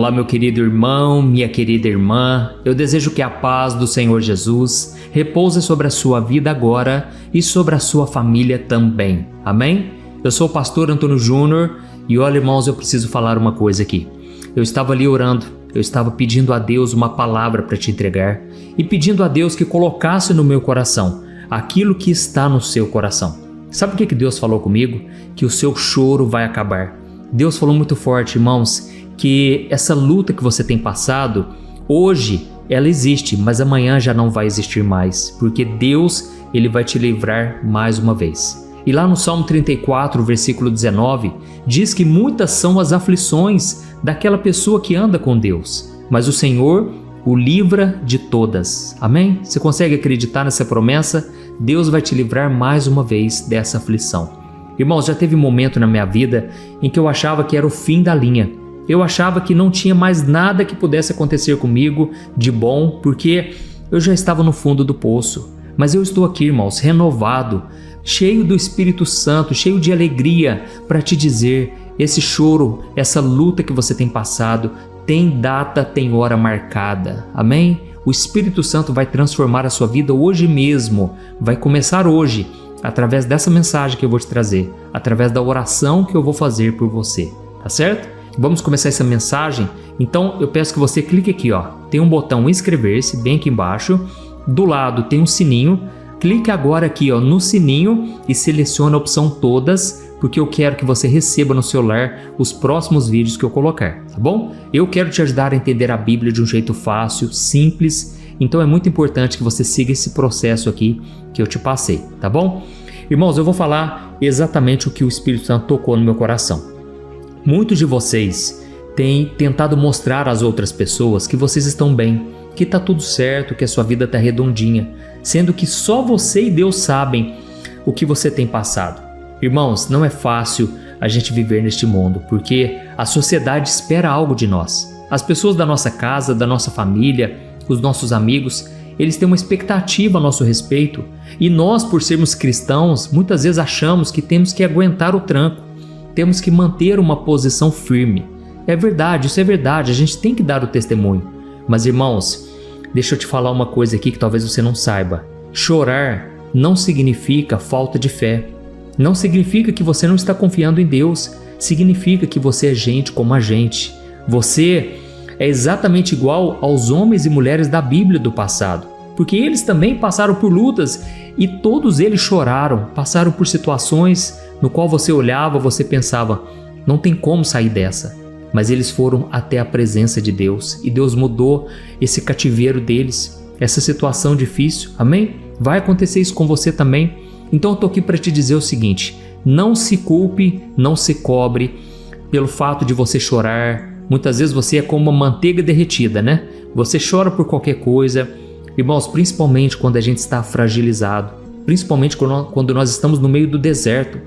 Olá, meu querido irmão, minha querida irmã. Eu desejo que a paz do Senhor Jesus repouse sobre a sua vida agora e sobre a sua família também. Amém? Eu sou o pastor Antônio Júnior e olha, irmãos, eu preciso falar uma coisa aqui. Eu estava ali orando, eu estava pedindo a Deus uma palavra para te entregar e pedindo a Deus que colocasse no meu coração aquilo que está no seu coração. Sabe o que Deus falou comigo? Que o seu choro vai acabar. Deus falou muito forte, irmãos, que essa luta que você tem passado, hoje ela existe, mas amanhã já não vai existir mais, porque Deus, Ele vai te livrar mais uma vez. E lá no Salmo 34, versículo 19, diz que muitas são as aflições daquela pessoa que anda com Deus, mas o Senhor o livra de todas. Amém? Você consegue acreditar nessa promessa? Deus vai te livrar mais uma vez dessa aflição. Irmãos, já teve um momento na minha vida em que eu achava que era o fim da linha. Eu achava que não tinha mais nada que pudesse acontecer comigo de bom, porque eu já estava no fundo do poço. Mas eu estou aqui, irmãos, renovado, cheio do Espírito Santo, cheio de alegria para te dizer, esse choro, essa luta que você tem passado, tem data, tem hora marcada. Amém? O Espírito Santo vai transformar a sua vida hoje mesmo, vai começar hoje, através dessa mensagem que eu vou te trazer, através da oração que eu vou fazer por você, tá certo? Vamos começar essa mensagem? Então eu peço que você clique aqui, ó. Tem um botão inscrever-se bem aqui embaixo. Do lado tem um sininho. Clique agora aqui, ó, no sininho e selecione a opção todas, porque eu quero que você receba no celular os próximos vídeos que eu colocar, tá bom? Eu quero te ajudar a entender a Bíblia de um jeito fácil, simples. Então é muito importante que você siga esse processo aqui que eu te passei, tá bom? Irmãos, eu vou falar exatamente o que o Espírito Santo tocou no meu coração. Muitos de vocês têm tentado mostrar às outras pessoas que vocês estão bem, que está tudo certo, que a sua vida está redondinha, sendo que só você e Deus sabem o que você tem passado. Irmãos, não é fácil a gente viver neste mundo, porque a sociedade espera algo de nós. As pessoas da nossa casa, da nossa família, os nossos amigos, eles têm uma expectativa a nosso respeito, e nós, por sermos cristãos, muitas vezes achamos que temos que aguentar o tranco. Temos que manter uma posição firme. É verdade, isso é verdade, a gente tem que dar o testemunho. Mas irmãos, deixa eu te falar uma coisa aqui que talvez você não saiba. Chorar não significa falta de fé. Não significa que você não está confiando em Deus. Significa que você é gente como a gente. Você é exatamente igual aos homens e mulheres da Bíblia do passado. Porque eles também passaram por lutas e todos eles choraram, passaram por situações no qual você olhava, você pensava, não tem como sair dessa. Mas eles foram até a presença de Deus e Deus mudou esse cativeiro deles, essa situação difícil, amém? Vai acontecer isso com você também. Então eu estou aqui para te dizer o seguinte, não se culpe, não se cobre pelo fato de você chorar. Muitas vezes você é como uma manteiga derretida, né? Você chora por qualquer coisa. Irmãos, principalmente quando a gente está fragilizado, principalmente quando nós estamos no meio do deserto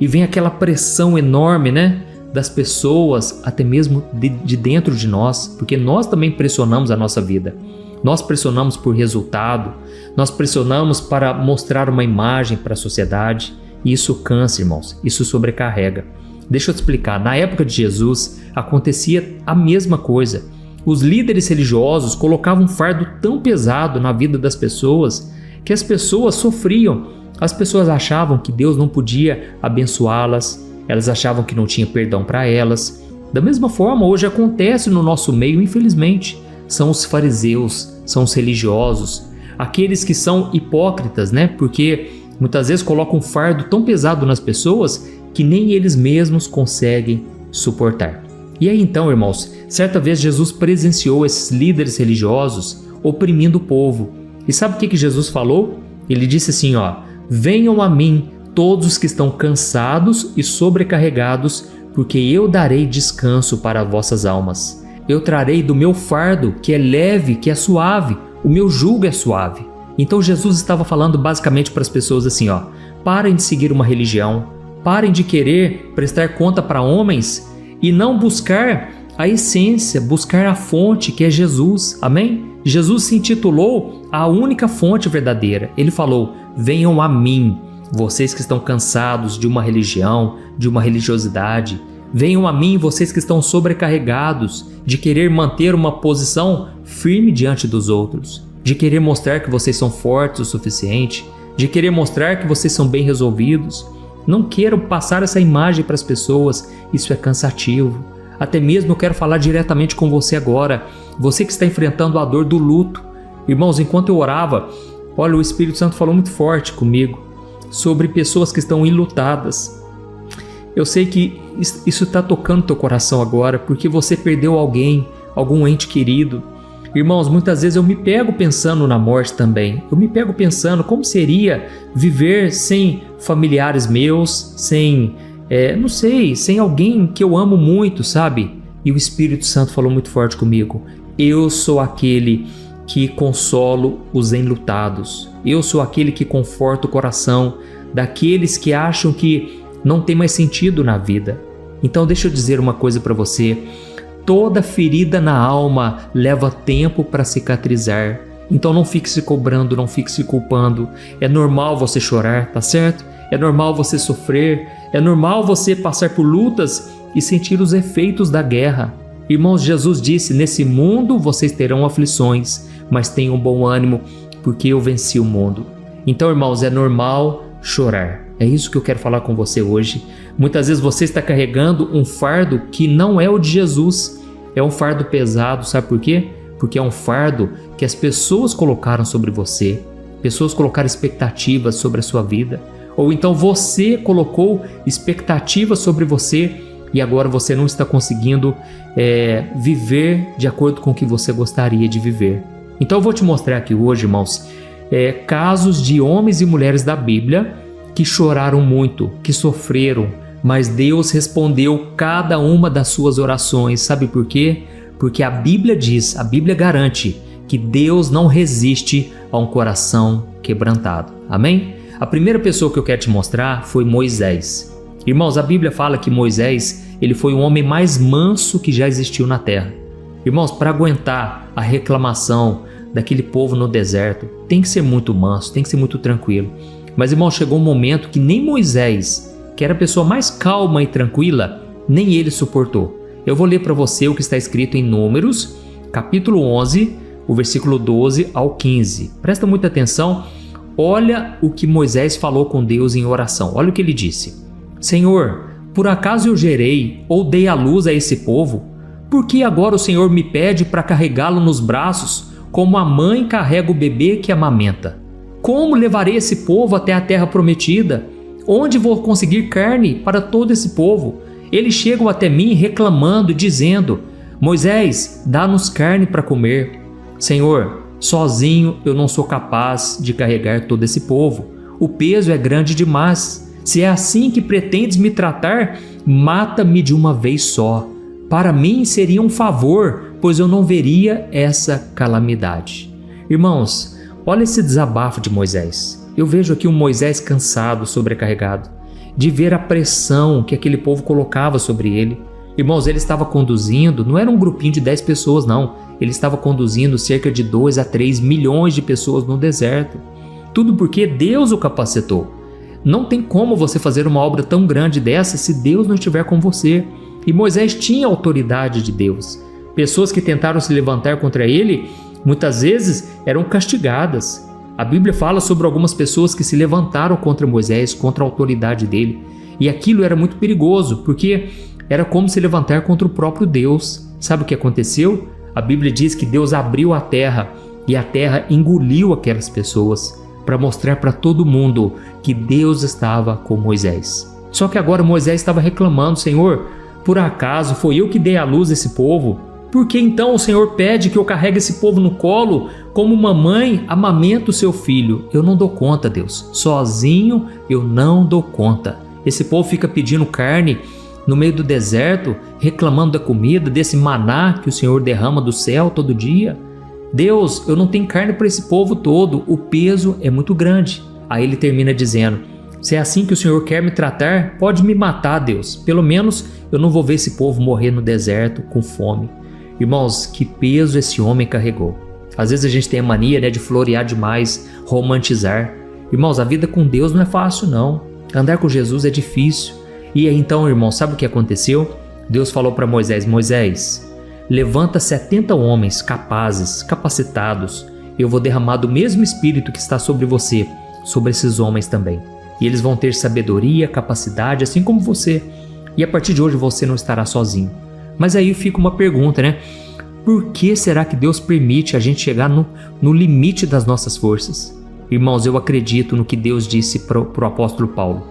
e vem aquela pressão enorme, né, das pessoas, até mesmo de dentro de nós, porque nós também pressionamos a nossa vida. Nós pressionamos por resultado, nós pressionamos para mostrar uma imagem para a sociedade e isso cansa, irmãos, isso sobrecarrega. Deixa eu te explicar, na época de Jesus acontecia a mesma coisa. Os líderes religiosos colocavam um fardo tão pesado na vida das pessoas que as pessoas sofriam. As pessoas achavam que Deus não podia abençoá-las, elas achavam que não tinha perdão para elas. Da mesma forma, hoje acontece no nosso meio, infelizmente. São os fariseus, são os religiosos, aqueles que são hipócritas, né? Porque muitas vezes colocam um fardo tão pesado nas pessoas que nem eles mesmos conseguem suportar. E aí então, irmãos, certa vez Jesus presenciou esses líderes religiosos oprimindo o povo. E sabe o que Jesus falou? Ele disse assim, ó, venham a mim todos os que estão cansados e sobrecarregados, porque eu darei descanso para vossas almas. Eu trarei do meu fardo, que é leve, que é suave, o meu jugo é suave. Então Jesus estava falando basicamente para as pessoas assim, ó, parem de seguir uma religião, parem de querer prestar conta para homens e não buscar a essência, buscar a fonte que é Jesus, amém? Jesus se intitulou a única fonte verdadeira. Ele falou, venham a mim, vocês que estão cansados de uma religião, de uma religiosidade. Venham a mim, vocês que estão sobrecarregados. de querer manter uma posição firme diante dos outros, de querer mostrar que vocês são fortes o suficiente, de querer mostrar que vocês são bem resolvidos. Não quero passar essa imagem para as pessoas, isso é cansativo. Até mesmo eu quero falar diretamente com você agora, você que está enfrentando a dor do luto. Irmãos, enquanto eu orava, olha, o Espírito Santo falou muito forte comigo sobre pessoas que estão enlutadas. Eu sei que isso está tocando teu coração agora, porque você perdeu alguém, algum ente querido. Irmãos, muitas vezes eu me pego pensando na morte também. Eu me pego pensando como seria viver sem familiares meus, sem, não sei, sem alguém que eu amo muito, sabe? E o Espírito Santo falou muito forte comigo. Eu sou aquele que consolo os enlutados. Eu sou aquele que conforta o coração daqueles que acham que não tem mais sentido na vida. Então deixa eu dizer uma coisa para você. Toda ferida na alma leva tempo para cicatrizar. Então não fique se cobrando, não fique se culpando. É normal você chorar, tá certo? É normal você sofrer. É normal você passar por lutas e sentir os efeitos da guerra. Irmãos, Jesus disse, nesse mundo vocês terão aflições, mas tenham bom ânimo, porque eu venci o mundo. Então, irmãos, é normal chorar. É isso que eu quero falar com você hoje. Muitas vezes você está carregando um fardo que não é o de Jesus. É um fardo pesado, sabe por quê? Porque é um fardo que as pessoas colocaram sobre você. Pessoas colocaram expectativas sobre a sua vida. Ou então você colocou expectativas sobre você e agora você não está conseguindo viver de acordo com o que você gostaria de viver. Então eu vou te mostrar aqui hoje, irmãos, casos de homens e mulheres da Bíblia que choraram muito, que sofreram, mas Deus respondeu cada uma das suas orações. Sabe por quê? Porque a Bíblia diz, a Bíblia garante que Deus não resiste a um coração quebrantado. Amém? A primeira pessoa que eu quero te mostrar foi Moisés. Irmãos, a Bíblia fala que Moisés, ele foi o homem mais manso que já existiu na terra. Irmãos, para aguentar a reclamação daquele povo no deserto, tem que ser muito manso, tem que ser muito tranquilo. Mas, irmão, chegou um momento que nem Moisés, que era a pessoa mais calma e tranquila, nem ele suportou. Eu vou ler para você o que está escrito em Números, capítulo 11, o versículo 12 ao 15. Presta muita atenção, olha o que Moisés falou com Deus em oração. Olha o que ele disse. Senhor, por acaso eu gerei ou dei à luz a esse povo? Por que agora o Senhor me pede para carregá-lo nos braços, como a mãe carrega o bebê que amamenta? Como levarei esse povo até a terra prometida? Onde vou conseguir carne para todo esse povo? Eles chegam até mim reclamando, dizendo, Moisés, dá-nos carne para comer. Senhor, sozinho eu não sou capaz de carregar todo esse povo. O peso é grande demais. Se é assim que pretendes me tratar, mata-me de uma vez só. Para mim seria um favor, pois eu não veria essa calamidade. Irmãos, olha esse desabafo de Moisés. Eu vejo aqui um Moisés cansado, sobrecarregado, de ver a pressão que aquele povo colocava sobre ele. Irmãos, ele estava conduzindo, não era um grupinho de 10 pessoas não, ele estava conduzindo cerca de 2 a 3 milhões de pessoas no deserto. Tudo porque Deus o capacitou. Não tem como você fazer uma obra tão grande dessa se Deus não estiver com você. E Moisés tinha a autoridade de Deus. Pessoas que tentaram se levantar contra ele, muitas vezes eram castigadas. A Bíblia fala sobre algumas pessoas que se levantaram contra Moisés, contra a autoridade dele. E aquilo era muito perigoso, porque era como se levantar contra o próprio Deus. Sabe o que aconteceu? A Bíblia diz que Deus abriu a terra e a terra engoliu aquelas pessoas para mostrar para todo mundo que Deus estava com Moisés. Só que agora Moisés estava reclamando, Senhor, por acaso foi eu que dei à luz esse povo? Por que então o Senhor pede que eu carregue esse povo no colo como uma mãe amamenta o seu filho? Eu não dou conta, Deus. Sozinho eu não dou conta. Esse povo fica pedindo carne no meio do deserto, reclamando da comida, desse maná que o Senhor derrama do céu todo dia. Deus, eu não tenho carne para esse povo todo, o peso é muito grande. Aí ele termina dizendo, se é assim que o Senhor quer me tratar, pode me matar, Deus. Pelo menos eu não vou ver esse povo morrer no deserto com fome. Irmãos, que peso esse homem carregou. Às vezes a gente tem a mania, de florear demais, romantizar. Irmãos, a vida com Deus não é fácil não. Andar com Jesus é difícil. E aí então, irmão, sabe o que aconteceu? Deus falou para Moisés, Moisés, levanta 70 homens capazes, capacitados. Eu vou derramar do mesmo Espírito que está sobre você, sobre esses homens também. E eles vão ter sabedoria, capacidade, assim como você. E a partir de hoje você não estará sozinho. Mas aí fica uma pergunta, né? Por que será que Deus permite a gente chegar no limite das nossas forças? Irmãos, eu acredito no que Deus disse para o apóstolo Paulo.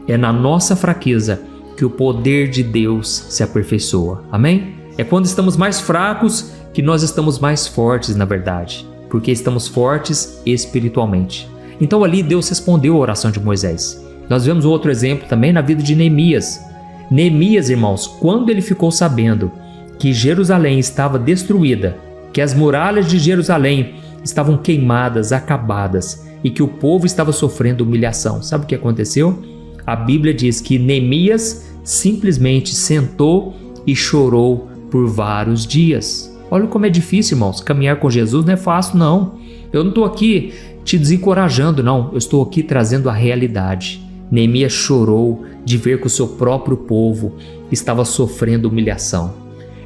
É na nossa fraqueza que o poder de Deus se aperfeiçoa. Amém? É quando estamos mais fracos que nós estamos mais fortes, na verdade. Porque estamos fortes espiritualmente. Então ali Deus respondeu a oração de Moisés. Nós vemos outro exemplo também na vida de Neemias. Neemias, irmãos, quando ele ficou sabendo que Jerusalém estava destruída, que as muralhas de Jerusalém estavam queimadas, acabadas e que o povo estava sofrendo humilhação, sabe o que aconteceu? A Bíblia diz que Neemias simplesmente sentou e chorou por vários dias. Olha como é difícil, irmãos, caminhar com Jesus não é fácil, não. Eu não estou aqui te desencorajando, não. Eu estou aqui trazendo a realidade. Neemias chorou de ver que o seu próprio povo estava sofrendo humilhação.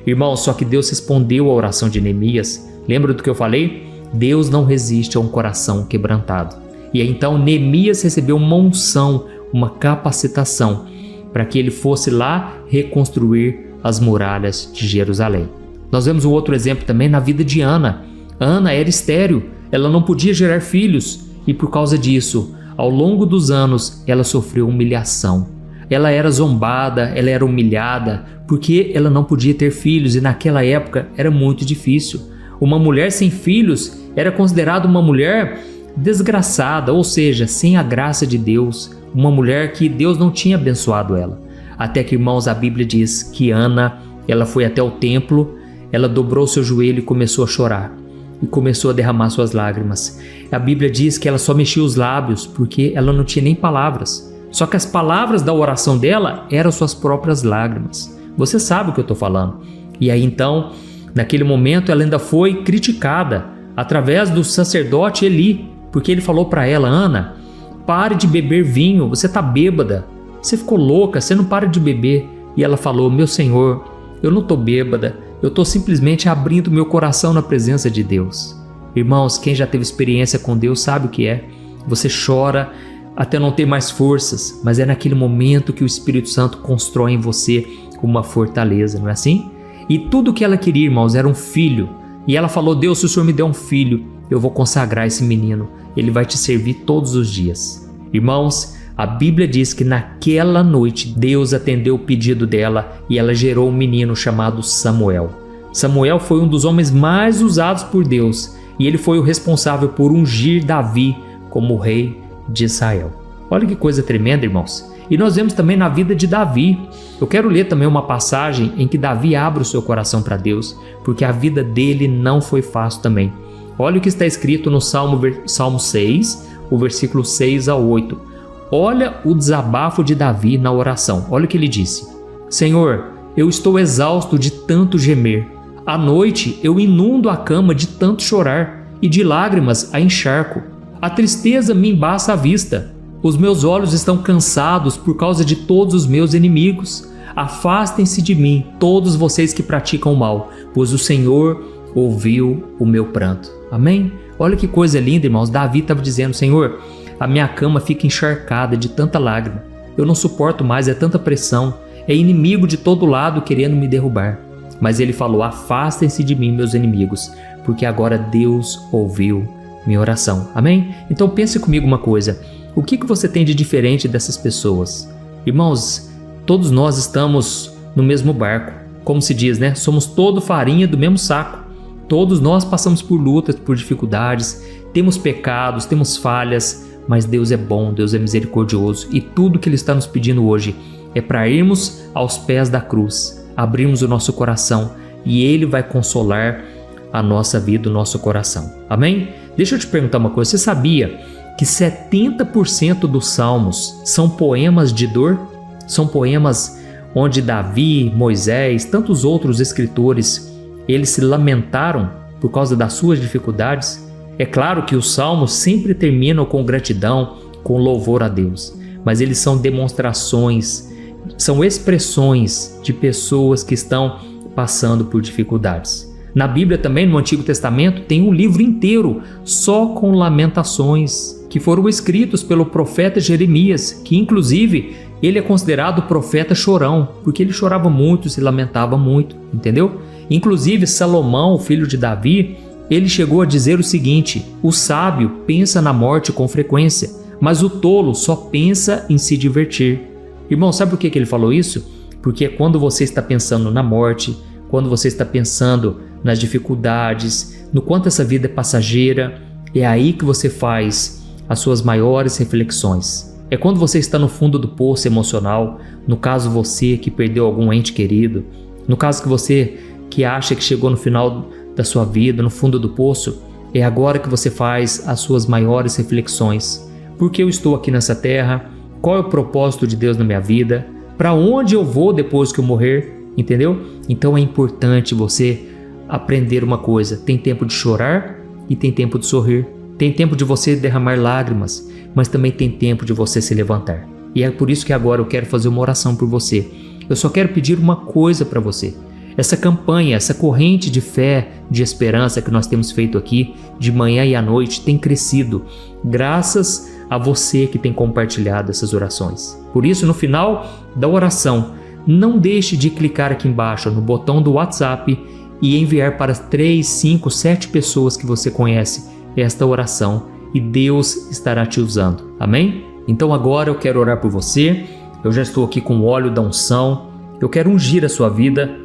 Irmão, só que Deus respondeu à oração de Neemias. Lembra do que eu falei? Deus não resiste a um coração quebrantado. E aí, então Neemias recebeu uma unção, uma capacitação para que ele fosse lá reconstruir as muralhas de Jerusalém. Nós vemos um outro exemplo também na vida de Ana. Ana era estéril, ela não podia gerar filhos e por causa disso, ao longo dos anos, ela sofreu humilhação. Ela era zombada, ela era humilhada porque ela não podia ter filhos e naquela época era muito difícil. Uma mulher sem filhos era considerada uma mulher desgraçada, ou seja, sem a graça de Deus, uma mulher que Deus não tinha abençoado ela. Até que, irmãos, a Bíblia diz que Ana, ela foi até o templo, ela dobrou seu joelho e começou a chorar. E começou a derramar suas lágrimas. A Bíblia diz que ela só mexia os lábios porque ela não tinha nem palavras. Só que as palavras da oração dela eram suas próprias lágrimas. Você sabe o que eu estou falando. E aí então, naquele momento, ela ainda foi criticada através do sacerdote Eli, porque ele falou para ela: Ana, pare de beber vinho, você está bêbada. Você ficou louca, você não para de beber. E ela falou: meu Senhor, eu não estou bêbada. Eu estou simplesmente abrindo meu coração na presença de Deus. Irmãos, quem já teve experiência com Deus sabe o que é. Você chora até não ter mais forças, mas é naquele momento que o Espírito Santo constrói em você uma fortaleza, não é assim? E tudo que ela queria, irmãos, era um filho. E ela falou: Deus, se o Senhor me der um filho, eu vou consagrar esse menino. Ele vai te servir todos os dias. Irmãos, a Bíblia diz que naquela noite Deus atendeu o pedido dela e ela gerou um menino chamado Samuel. Samuel foi um dos homens mais usados por Deus e ele foi o responsável por ungir Davi como rei de Israel. Olha que coisa tremenda, irmãos. E nós vemos também na vida de Davi. Eu quero ler também uma passagem em que Davi abre o seu coração para Deus, porque a vida dele não foi fácil também. Olha o que está escrito no Salmo 6, o versículo 6 a 8. Olha o desabafo de Davi na oração. Olha o que ele disse: Senhor, eu estou exausto de tanto gemer. À noite eu inundo a cama de tanto chorar e de lágrimas a encharco. A tristeza me embaça a vista. Os meus olhos estão cansados por causa de todos os meus inimigos. Afastem-se de mim, todos vocês que praticam o mal, pois o Senhor ouviu o meu pranto. Amém? Olha que coisa linda, irmãos. Davi estava dizendo: Senhor, a minha cama fica encharcada de tanta lágrima. Eu não suporto mais, é tanta pressão. É inimigo de todo lado querendo me derrubar. Mas ele falou: afastem-se de mim, meus inimigos, porque agora Deus ouviu minha oração. Amém? Então pense comigo uma coisa. O que você tem de diferente dessas pessoas? Irmãos, todos nós estamos no mesmo barco. Como se diz, né? Somos todo farinha do mesmo saco. Todos nós passamos por lutas, por dificuldades, temos pecados, temos falhas, mas Deus é bom, Deus é misericordioso e tudo que Ele está nos pedindo hoje é para irmos aos pés da cruz, abrirmos o nosso coração e Ele vai consolar a nossa vida, o nosso coração. Amém? Deixa eu te perguntar uma coisa, você sabia que 70% dos salmos são poemas de dor? São poemas onde Davi, Moisés, tantos outros escritores, eles se lamentaram por causa das suas dificuldades. É claro que os salmos sempre terminam com gratidão, com louvor a Deus, mas eles são demonstrações, são expressões de pessoas que estão passando por dificuldades. Na Bíblia também, no Antigo Testamento, tem um livro inteiro só com lamentações, que foram escritos pelo profeta Jeremias, que inclusive ele é considerado o profeta chorão, porque ele chorava muito, se lamentava muito, entendeu? Inclusive Salomão, filho de Davi, ele chegou a dizer o seguinte: o sábio pensa na morte com frequência, mas o tolo só pensa em se divertir. Irmão, sabe por que ele falou isso? Porque quando você está pensando na morte, quando você está pensando nas dificuldades, no quanto essa vida é passageira, é aí que você faz as suas maiores reflexões. É quando você está no fundo do poço emocional, no caso você que perdeu algum ente querido, no caso que você que acha que chegou no final da sua vida, no fundo do poço, é agora que você faz as suas maiores reflexões. Por que eu estou aqui nessa terra? Qual é o propósito de Deus na minha vida? Para onde eu vou depois que eu morrer? Entendeu? Então é importante você aprender uma coisa: tem tempo de chorar e tem tempo de sorrir. Tem tempo de você derramar lágrimas, mas também tem tempo de você se levantar. E é por isso que agora eu quero fazer uma oração por você. Eu só quero pedir uma coisa para você. Essa campanha, essa corrente de fé, de esperança que nós temos feito aqui, de manhã e à noite, tem crescido, graças a você que tem compartilhado essas orações. Por isso, no final da oração, não deixe de clicar aqui embaixo no botão do WhatsApp e enviar para 3, 5, 7 pessoas que você conhece esta oração, e Deus estará te usando. Amém? Então agora eu quero orar por você. Eu já estou aqui com o óleo da unção. Eu quero ungir a sua vida.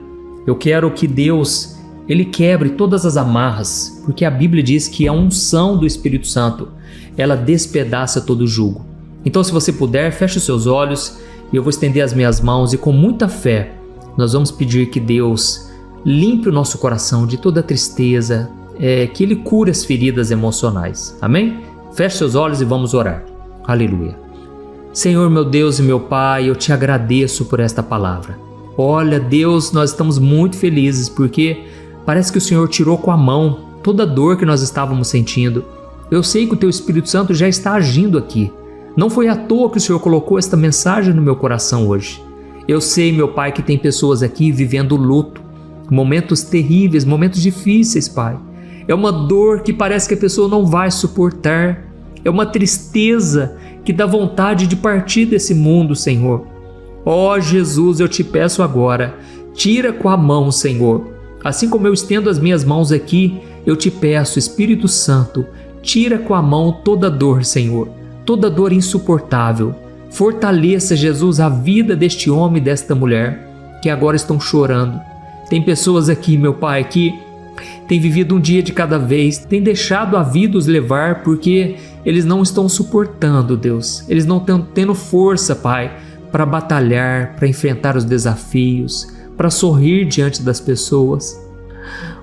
Eu quero que Deus, Ele quebre todas as amarras, porque a Bíblia diz que a unção do Espírito Santo, ela despedaça todo o jugo. Então, se você puder, feche os seus olhos e eu vou estender as minhas mãos, e com muita fé nós vamos pedir que Deus limpe o nosso coração de toda tristeza, que Ele cure as feridas emocionais. Amém? Feche seus olhos e vamos orar. Aleluia. Senhor, meu Deus e meu Pai, eu te agradeço por esta palavra. Olha, Deus, nós estamos muito felizes porque parece que o Senhor tirou com a mão toda a dor que nós estávamos sentindo. Eu sei que o Teu Espírito Santo já está agindo aqui. Não foi à toa que o Senhor colocou esta mensagem no meu coração hoje. Eu sei, meu Pai, que tem pessoas aqui vivendo luto, momentos terríveis, momentos difíceis, Pai. É uma dor que parece que a pessoa não vai suportar. É uma tristeza que dá vontade de partir desse mundo, Senhor. Ó Jesus, eu te peço agora, tira com a mão, Senhor. Assim como eu estendo as minhas mãos aqui, eu te peço, Espírito Santo, tira com a mão toda dor, Senhor, toda dor insuportável. Fortaleça, Jesus, a vida deste homem e desta mulher que agora estão chorando. Tem pessoas aqui, meu Pai, que têm vivido um dia de cada vez, têm deixado a vida os levar porque eles não estão suportando, Deus. Eles não estão tendo força, Pai, para batalhar, para enfrentar os desafios, para sorrir diante das pessoas.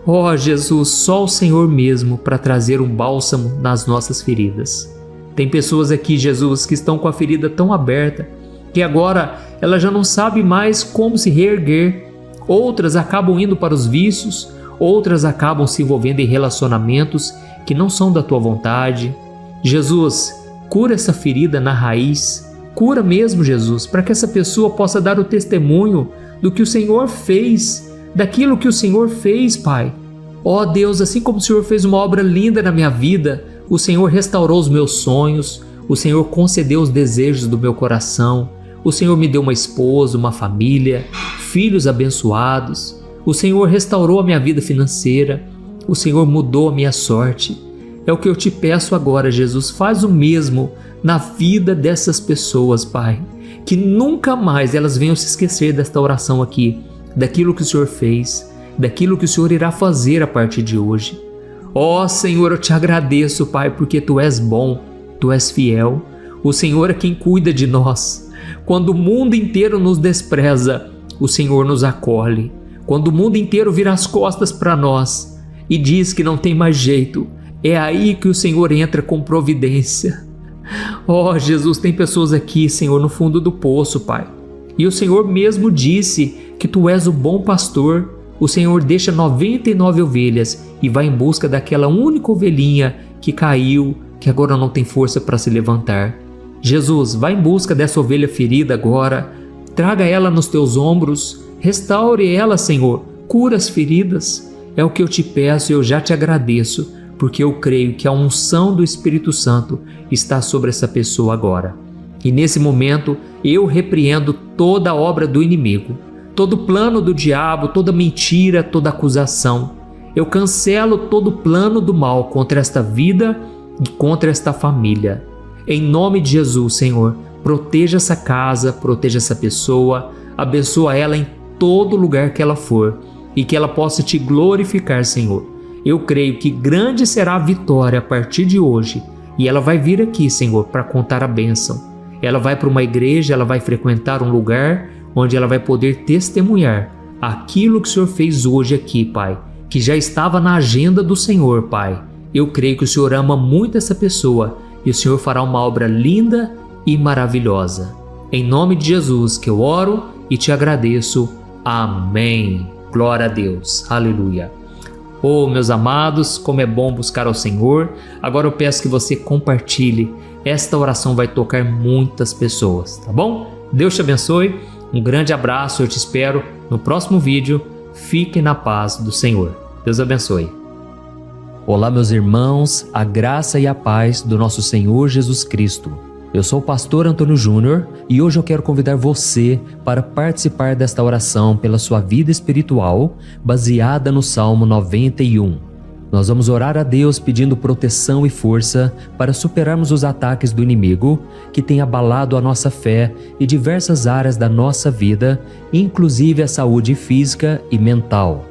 Ó Jesus, só o Senhor mesmo para trazer um bálsamo nas nossas feridas. Tem pessoas aqui, Jesus, que estão com a ferida tão aberta que agora ela já não sabe mais como se reerguer. Outras acabam indo para os vícios, outras acabam se envolvendo em relacionamentos que não são da tua vontade. Jesus, cura essa ferida na raiz. Cura mesmo, Jesus, para que essa pessoa possa dar o testemunho do que o Senhor fez, daquilo que o Senhor fez, Pai. Ó Deus, assim como o Senhor fez uma obra linda na minha vida, o Senhor restaurou os meus sonhos, o Senhor concedeu os desejos do meu coração, o Senhor me deu uma esposa, uma família, filhos abençoados, o Senhor restaurou a minha vida financeira, o Senhor mudou a minha sorte. É o que eu te peço agora, Jesus, faz o mesmo na vida dessas pessoas, Pai, que nunca mais elas venham se esquecer desta oração aqui, daquilo que o Senhor fez, daquilo que o Senhor irá fazer a partir de hoje. Ó Senhor, eu te agradeço, Pai, porque Tu és bom, Tu és fiel, o Senhor é quem cuida de nós. Quando o mundo inteiro nos despreza, o Senhor nos acolhe. Quando o mundo inteiro vira as costas para nós e diz que não tem mais jeito, é aí que o Senhor entra com providência. Ó Jesus, tem pessoas aqui, Senhor, no fundo do poço, Pai. E o Senhor mesmo disse que Tu és o bom pastor. O Senhor deixa 99 ovelhas e vai em busca daquela única ovelhinha que caiu, que agora não tem força para se levantar. Jesus, vai em busca dessa ovelha ferida agora. Traga ela nos Teus ombros. Restaure ela, Senhor, cura as feridas. É o que eu te peço e eu já te agradeço, porque eu creio que a unção do Espírito Santo está sobre essa pessoa agora. E nesse momento eu repreendo toda a obra do inimigo, todo plano do diabo, toda mentira, toda acusação. Eu cancelo todo plano do mal contra esta vida e contra esta família. Em nome de Jesus, Senhor, proteja essa casa, proteja essa pessoa, abençoa ela em todo lugar que ela for e que ela possa te glorificar, Senhor. Eu creio que grande será a vitória a partir de hoje e ela vai vir aqui, Senhor, para contar a bênção. Ela vai para uma igreja, ela vai frequentar um lugar onde ela vai poder testemunhar aquilo que o Senhor fez hoje aqui, Pai, que já estava na agenda do Senhor, Pai. Eu creio que o Senhor ama muito essa pessoa e o Senhor fará uma obra linda e maravilhosa. Em nome de Jesus que eu oro e te agradeço. Amém. Glória a Deus. Aleluia. Oh, meus amados, como é bom buscar ao Senhor. Agora eu peço que você compartilhe. Esta oração vai tocar muitas pessoas, tá bom? Deus te abençoe. Um grande abraço. Eu te espero no próximo vídeo. Fique na paz do Senhor. Deus abençoe. Olá, meus irmãos, a graça e a paz do nosso Senhor Jesus Cristo. Eu sou o pastor Antônio Júnior e hoje eu quero convidar você para participar desta oração pela sua vida espiritual, baseada no Salmo 91. Nós vamos orar a Deus pedindo proteção e força para superarmos os ataques do inimigo que tem abalado a nossa fé e diversas áreas da nossa vida, inclusive a saúde física e mental.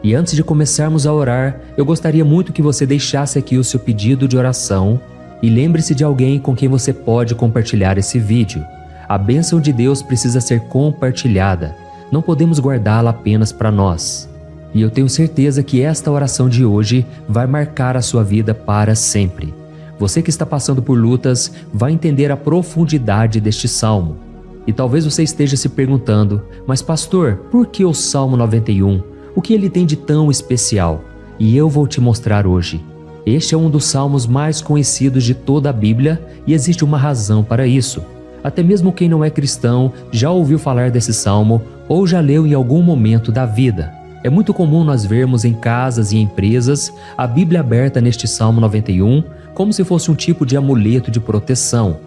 E antes de começarmos a orar, eu gostaria muito que você deixasse aqui o seu pedido de oração e lembre-se de alguém com quem você pode compartilhar esse vídeo. A bênção de Deus precisa ser compartilhada, não podemos guardá-la apenas para nós. E eu tenho certeza que esta oração de hoje vai marcar a sua vida para sempre. Você que está passando por lutas vai entender a profundidade deste salmo. E talvez você esteja se perguntando, mas pastor, por que o Salmo 91? O que ele tem de tão especial? E eu vou te mostrar hoje. Este é um dos salmos mais conhecidos de toda a Bíblia e existe uma razão para isso. Até mesmo quem não é cristão já ouviu falar desse salmo ou já leu em algum momento da vida. É muito comum nós vermos em casas e empresas a Bíblia aberta neste Salmo 91 como se fosse um tipo de amuleto de proteção.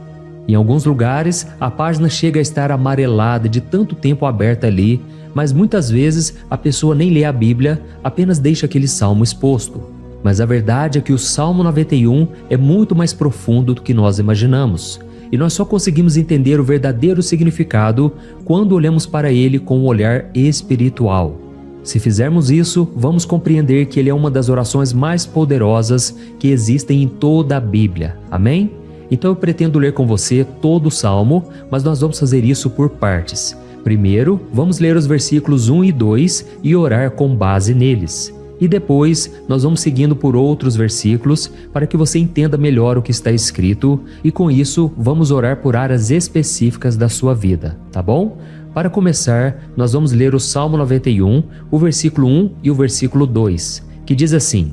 Em alguns lugares, a página chega a estar amarelada de tanto tempo aberta ali, mas muitas vezes a pessoa nem lê a Bíblia, apenas deixa aquele salmo exposto. Mas a verdade é que o Salmo 91 é muito mais profundo do que nós imaginamos. E nós só conseguimos entender o verdadeiro significado quando olhamos para ele com um olhar espiritual. Se fizermos isso, vamos compreender que ele é uma das orações mais poderosas que existem em toda a Bíblia. Amém? Então eu pretendo ler com você todo o Salmo, mas nós vamos fazer isso por partes. Primeiro, vamos ler os versículos 1 e 2 e orar com base neles. E depois, nós vamos seguindo por outros versículos para que você entenda melhor o que está escrito e com isso, vamos orar por áreas específicas da sua vida, tá bom? Para começar, nós vamos ler o Salmo 91, o versículo 1 e o versículo 2, que diz assim: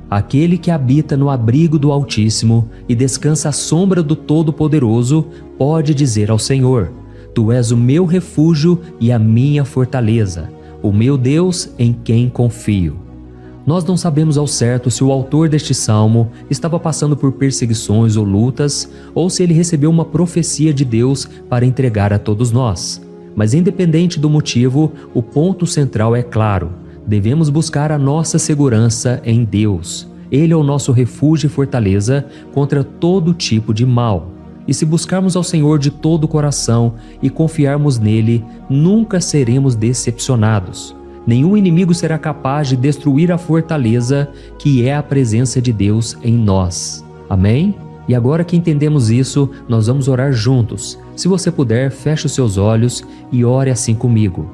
Aquele que habita no abrigo do Altíssimo e descansa à sombra do Todo-Poderoso pode dizer ao Senhor: Tu és o meu refúgio e a minha fortaleza, o meu Deus em quem confio. Nós não sabemos ao certo se o autor deste salmo estava passando por perseguições ou lutas, ou se ele recebeu uma profecia de Deus para entregar a todos nós. Mas independente do motivo, o ponto central é claro: devemos buscar a nossa segurança em Deus. Ele é o nosso refúgio e fortaleza contra todo tipo de mal. E se buscarmos ao Senhor de todo o coração e confiarmos nele, nunca seremos decepcionados. Nenhum inimigo será capaz de destruir a fortaleza que é a presença de Deus em nós. Amém? E agora que entendemos isso, nós vamos orar juntos. Se você puder, feche os seus olhos e ore assim comigo.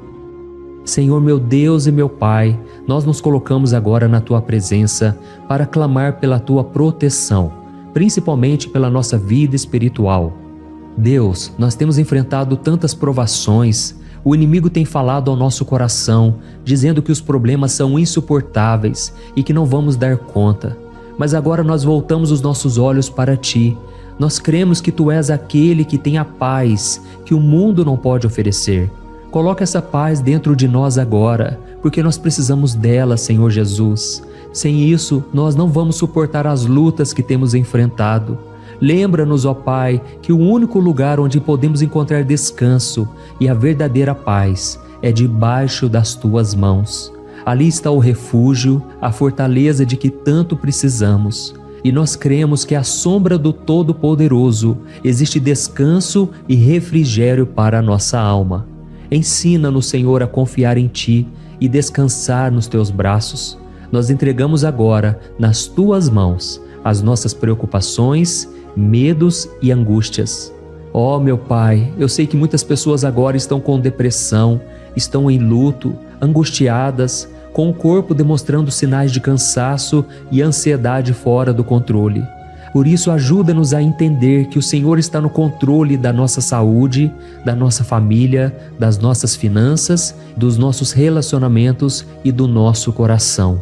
Senhor meu Deus e meu Pai, nós nos colocamos agora na Tua presença para clamar pela Tua proteção, principalmente pela nossa vida espiritual. Deus, nós temos enfrentado tantas provações. O inimigo tem falado ao nosso coração, dizendo que os problemas são insuportáveis e que não vamos dar conta. Mas agora nós voltamos os nossos olhos para Ti. Nós cremos que Tu és aquele que tem a paz que o mundo não pode oferecer. Coloca essa paz dentro de nós agora. porque nós precisamos dela, Senhor Jesus. Sem isso, nós não vamos suportar as lutas que temos enfrentado. Lembra-nos, ó Pai, que o único lugar onde podemos encontrar descanso e a verdadeira paz é debaixo das Tuas mãos. Ali está o refúgio, a fortaleza de que tanto precisamos. E nós cremos que à sombra do Todo-Poderoso existe descanso e refrigério para a nossa alma. Ensina-nos, Senhor, a confiar em Ti e descansar nos Teus braços. Nós entregamos agora nas Tuas mãos as nossas preocupações, medos e angústias. Ó meu Pai, eu sei que muitas pessoas agora estão com depressão, estão em luto, angustiadas, com o corpo demonstrando sinais de cansaço e ansiedade fora do controle. Por isso, ajuda-nos a entender que o Senhor está no controle da nossa saúde, da nossa família, das nossas finanças, dos nossos relacionamentos e do nosso coração.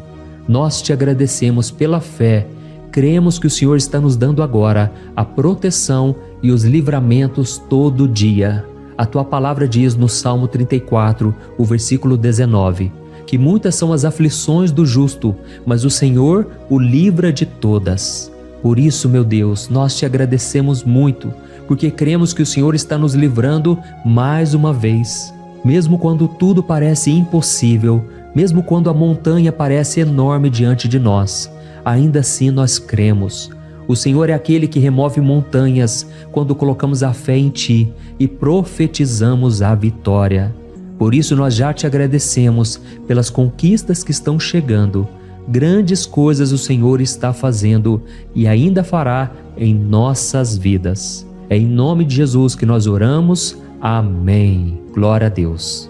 Nós te agradecemos pela fé. Cremos que o Senhor está nos dando agora a proteção e os livramentos todo dia. A Tua palavra diz no Salmo 34, o versículo 19, que muitas são as aflições do justo, mas o Senhor o livra de todas. Por isso, meu Deus, nós te agradecemos muito, porque cremos que o Senhor está nos livrando mais uma vez. Mesmo quando tudo parece impossível, mesmo quando a montanha parece enorme diante de nós, ainda assim nós cremos. O Senhor é aquele que remove montanhas quando colocamos a fé em Ti e profetizamos a vitória. Por isso nós já te agradecemos pelas conquistas que estão chegando. Grandes coisas o Senhor está fazendo e ainda fará em nossas vidas. É em nome de Jesus que nós oramos. Amém. Glória a Deus.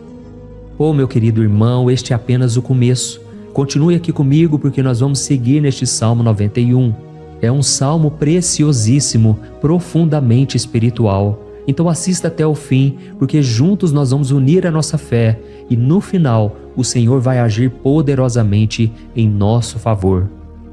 Oh, meu querido irmão, este é apenas o começo. Continue aqui comigo porque nós vamos seguir neste Salmo 91. É um salmo preciosíssimo, profundamente espiritual. Então assista até o fim, porque juntos nós vamos unir a nossa fé e no final o Senhor vai agir poderosamente em nosso favor.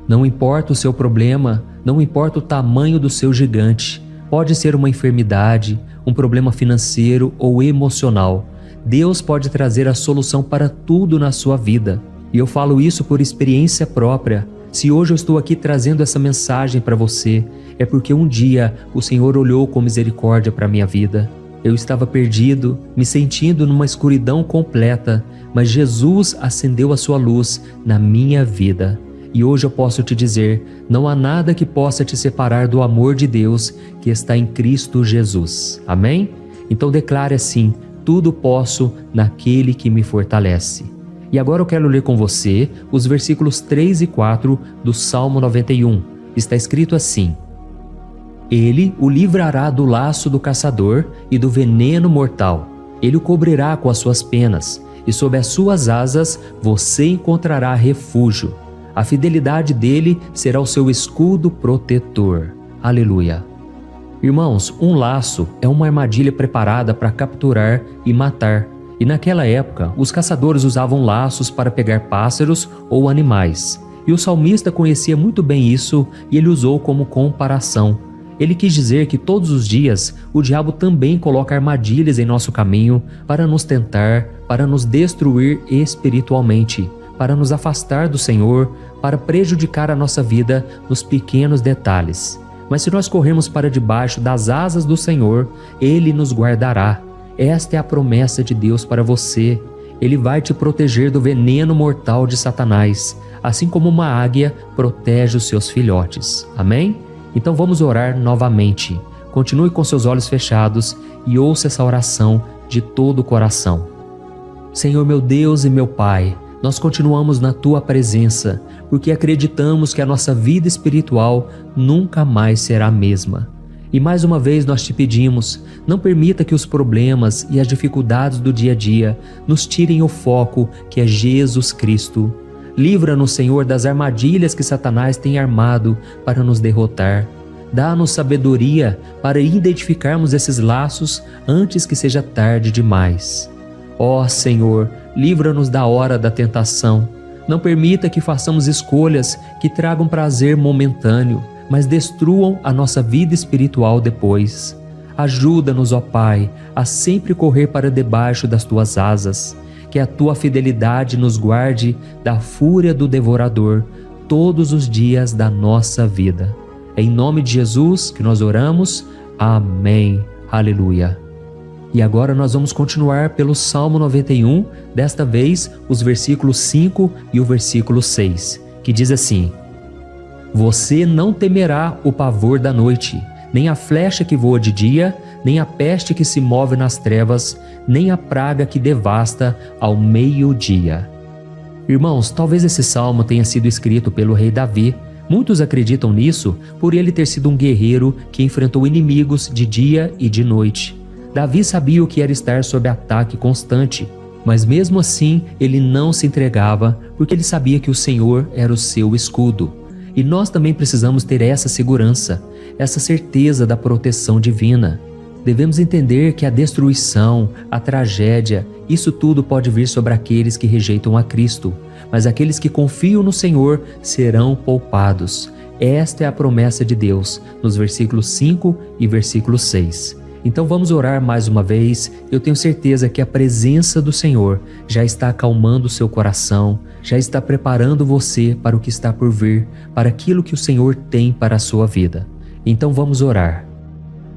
Não importa o seu problema, não importa o tamanho do seu gigante, pode ser uma enfermidade, um problema financeiro ou emocional. Deus pode trazer a solução para tudo na sua vida. E eu falo isso por experiência própria. Se hoje eu estou aqui trazendo essa mensagem para você, é porque um dia o Senhor olhou com misericórdia para a minha vida. Eu estava perdido, me sentindo numa escuridão completa, mas Jesus acendeu a sua luz na minha vida. E hoje eu posso te dizer, não há nada que possa te separar do amor de Deus que está em Cristo Jesus. Amém? Então declare assim, tudo posso naquele que me fortalece. E agora eu quero ler com você os versículos 3 e 4 do Salmo 91. Está escrito assim: Ele o livrará do laço do caçador e do veneno mortal. Ele o cobrirá com as suas penas, e sob as suas asas você encontrará refúgio. A fidelidade dele será o seu escudo protetor. Aleluia. Irmãos, um laço é uma armadilha preparada para capturar e matar. E naquela época, os caçadores usavam laços para pegar pássaros ou animais. E o salmista conhecia muito bem isso e ele usou como comparação. Ele quis dizer que todos os dias o diabo também coloca armadilhas em nosso caminho para nos tentar, para nos destruir espiritualmente, para nos afastar do Senhor, para prejudicar a nossa vida nos pequenos detalhes. Mas se nós corrermos para debaixo das asas do Senhor, Ele nos guardará. Esta é a promessa de Deus para você. Ele vai te proteger do veneno mortal de Satanás, assim como uma águia protege os seus filhotes. Amém? Então vamos orar novamente. Continue com seus olhos fechados e ouça essa oração de todo o coração. Senhor meu Deus e meu Pai, nós continuamos na Tua presença, porque acreditamos que a nossa vida espiritual nunca mais será a mesma. E mais uma vez nós te pedimos, não permita que os problemas e as dificuldades do dia a dia nos tirem o foco que é Jesus Cristo. Livra-nos, Senhor, das armadilhas que Satanás tem armado para nos derrotar. Dá-nos sabedoria para identificarmos esses laços antes que seja tarde demais. Ó Senhor, livra-nos da hora da tentação. Não permita que façamos escolhas que tragam prazer momentâneo, mas destruam a nossa vida espiritual depois. Ajuda-nos, ó Pai, a sempre correr para debaixo das Tuas asas. que a tua fidelidade nos guarde da fúria do devorador todos os dias da nossa vida. É em nome de Jesus que nós oramos. Amém. Aleluia. E agora nós vamos continuar pelo Salmo 91, desta vez os versículos 5 e o versículo 6, que diz assim: Você não temerá o pavor da noite, nem a flecha que voa de dia, nem a peste que se move nas trevas, nem a praga que devasta ao meio-dia. Irmãos, talvez esse salmo tenha sido escrito pelo rei Davi. Muitos acreditam nisso por ele ter sido um guerreiro que enfrentou inimigos de dia e de noite. Davi sabia o que era estar sob ataque constante, mas mesmo assim ele não se entregava porque ele sabia que o Senhor era o seu escudo. E nós também precisamos ter essa segurança, essa certeza da proteção divina. Devemos entender que a destruição, a tragédia, isso tudo pode vir sobre aqueles que rejeitam a Cristo, mas aqueles que confiam no Senhor serão poupados. Esta é a promessa de Deus, nos versículos 5 e versículo 6. Então vamos orar mais uma vez. Eu tenho certeza que a presença do Senhor já está acalmando o seu coração, já está preparando você para o que está por vir, para aquilo que o Senhor tem para a sua vida. Então vamos orar.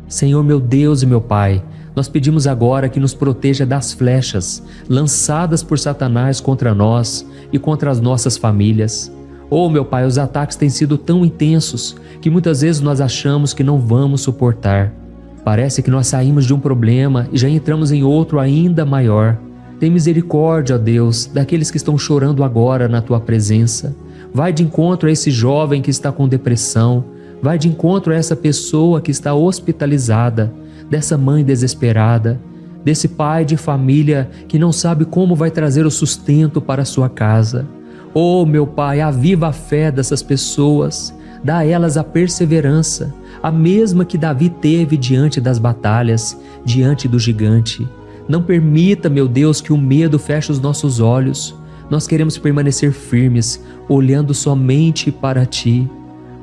Senhor meu Deus e meu Pai, nós pedimos agora que nos proteja das flechas lançadas por Satanás contra nós e contra as nossas famílias. Oh meu Pai, os ataques têm sido tão intensos que muitas vezes nós achamos que não vamos suportar. Parece que nós saímos de um problema e já entramos em outro ainda maior. Tem misericórdia, ó Deus, daqueles que estão chorando agora na Tua presença. Vai de encontro a esse jovem que está com depressão. Vai de encontro a essa pessoa que está hospitalizada, dessa mãe desesperada, desse pai de família que não sabe como vai trazer o sustento para a sua casa. Oh, meu Pai, aviva a fé dessas pessoas. Dá a elas a perseverança, a mesma que Davi teve diante das batalhas, diante do gigante. Não permita, meu Deus, que o medo feche os nossos olhos. Nós queremos permanecer firmes, olhando somente para Ti.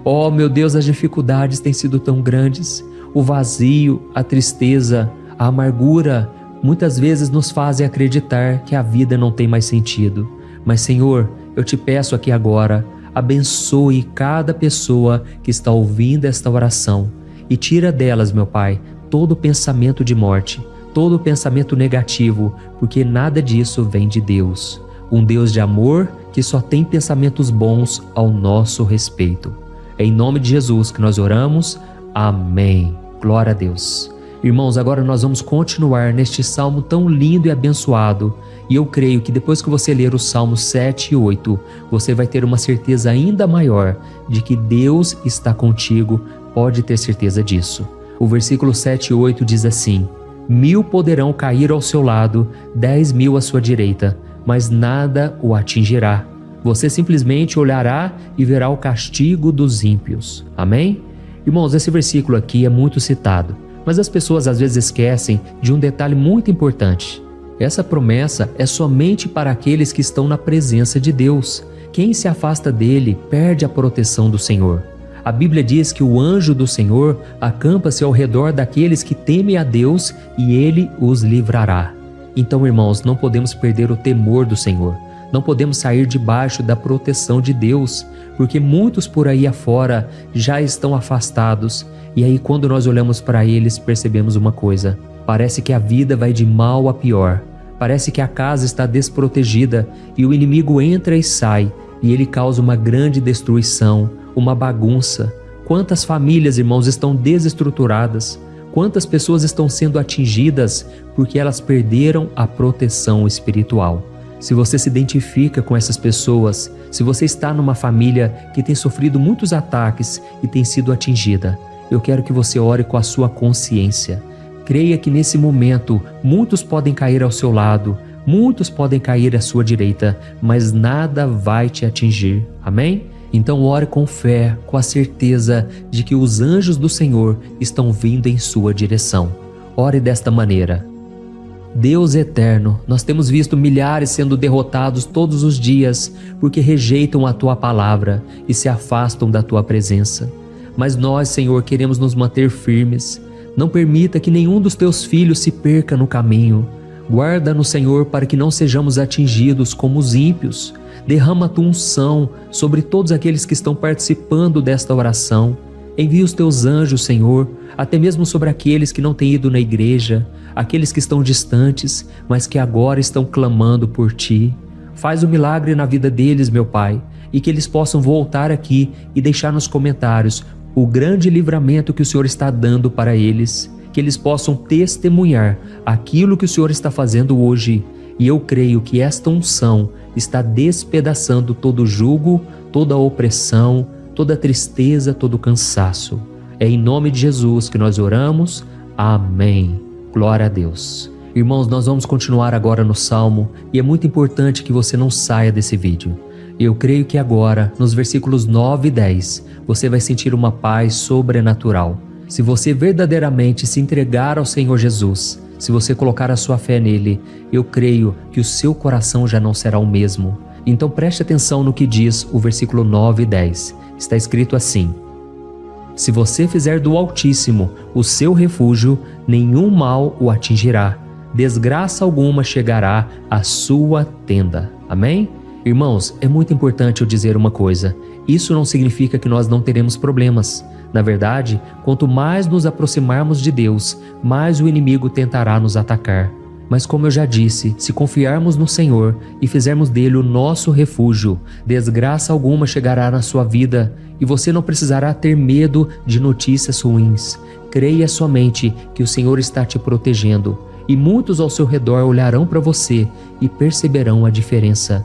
Oh, meu Deus, as dificuldades têm sido tão grandes. O vazio, a tristeza, a amargura, muitas vezes nos fazem acreditar que a vida não tem mais sentido. Mas, Senhor, eu te peço aqui agora, abençoe cada pessoa que está ouvindo esta oração e tira delas, meu Pai, todo pensamento de morte, todo pensamento negativo, porque nada disso vem de Deus. Um Deus de amor que só tem pensamentos bons ao nosso respeito. É em nome de Jesus que nós oramos. Amém. Glória a Deus. Irmãos, agora nós vamos continuar neste salmo tão lindo e abençoado. E eu creio que depois que você ler os salmos 7 e 8, você vai ter uma certeza ainda maior de que Deus está contigo, pode ter certeza disso. O versículo 7 e 8 diz assim: 1000 poderão cair ao seu lado, 10.000 à sua direita, mas nada o atingirá. Você simplesmente olhará e verá o castigo dos ímpios. Amém? Irmãos, esse versículo aqui é muito citado, mas as pessoas às vezes esquecem de um detalhe muito importante. Essa promessa é somente para aqueles que estão na presença de Deus. Quem se afasta dele perde a proteção do Senhor. A Bíblia diz que o anjo do Senhor acampa-se ao redor daqueles que temem a Deus e ele os livrará. Então, irmãos, não podemos perder o temor do Senhor. Não podemos sair debaixo da proteção de Deus, porque muitos por aí afora já estão afastados. E aí, quando nós olhamos para eles, percebemos uma coisa: parece que a vida vai de mal a pior. Parece que a casa está desprotegida e o inimigo entra e sai, e ele causa uma grande destruição, uma bagunça. Quantas famílias, irmãos, estão desestruturadas? Quantas pessoas estão sendo atingidas porque elas perderam a proteção espiritual? Se você se identifica com essas pessoas, se você está numa família que tem sofrido muitos ataques e tem sido atingida, eu quero que você ore com a sua consciência. Creia que nesse momento muitos podem cair ao seu lado, muitos podem cair à sua direita, mas nada vai te atingir. Amém? Então ore com fé, com a certeza de que os anjos do Senhor estão vindo em sua direção. Ore desta maneira: Deus eterno, nós temos visto milhares sendo derrotados todos os dias porque rejeitam a Tua palavra e se afastam da Tua presença. Mas nós, Senhor, queremos nos manter firmes. Não permita que nenhum dos Teus filhos se perca no caminho. Guarda-nos, Senhor, para que não sejamos atingidos como os ímpios. Derrama a tua unção sobre todos aqueles que estão participando desta oração. Envia os teus anjos, Senhor, até mesmo sobre aqueles que não têm ido na igreja, aqueles que estão distantes, mas que agora estão clamando por ti. Faz um milagre na vida deles, meu Pai, e que eles possam voltar aqui e deixar nos comentários o grande livramento que o Senhor está dando para eles, que eles possam testemunhar aquilo que o Senhor está fazendo hoje. E eu creio que esta unção está despedaçando todo jugo, toda opressão, toda tristeza, todo cansaço. É em nome de Jesus que nós oramos. Amém. Glória a Deus. Irmãos, nós vamos continuar agora no Salmo e é muito importante que você não saia desse vídeo. Eu creio que agora, nos versículos 9 e 10, você vai sentir uma paz sobrenatural. Se você verdadeiramente se entregar ao Senhor Jesus, se você colocar a sua fé nele, eu creio que o seu coração já não será o mesmo. Então preste atenção no que diz o versículo 9 e 10. Está escrito assim: se você fizer do Altíssimo o seu refúgio, nenhum mal o atingirá, desgraça alguma chegará à sua tenda. Amém? Irmãos, é muito importante eu dizer uma coisa. Isso não significa que nós não teremos problemas. Na verdade, quanto mais nos aproximarmos de Deus, mais o inimigo tentará nos atacar. Mas como eu já disse, se confiarmos no Senhor e fizermos dele o nosso refúgio, desgraça alguma chegará na sua vida e você não precisará ter medo de notícias ruins. Creia somente que o Senhor está te protegendo e muitos ao seu redor olharão para você e perceberão a diferença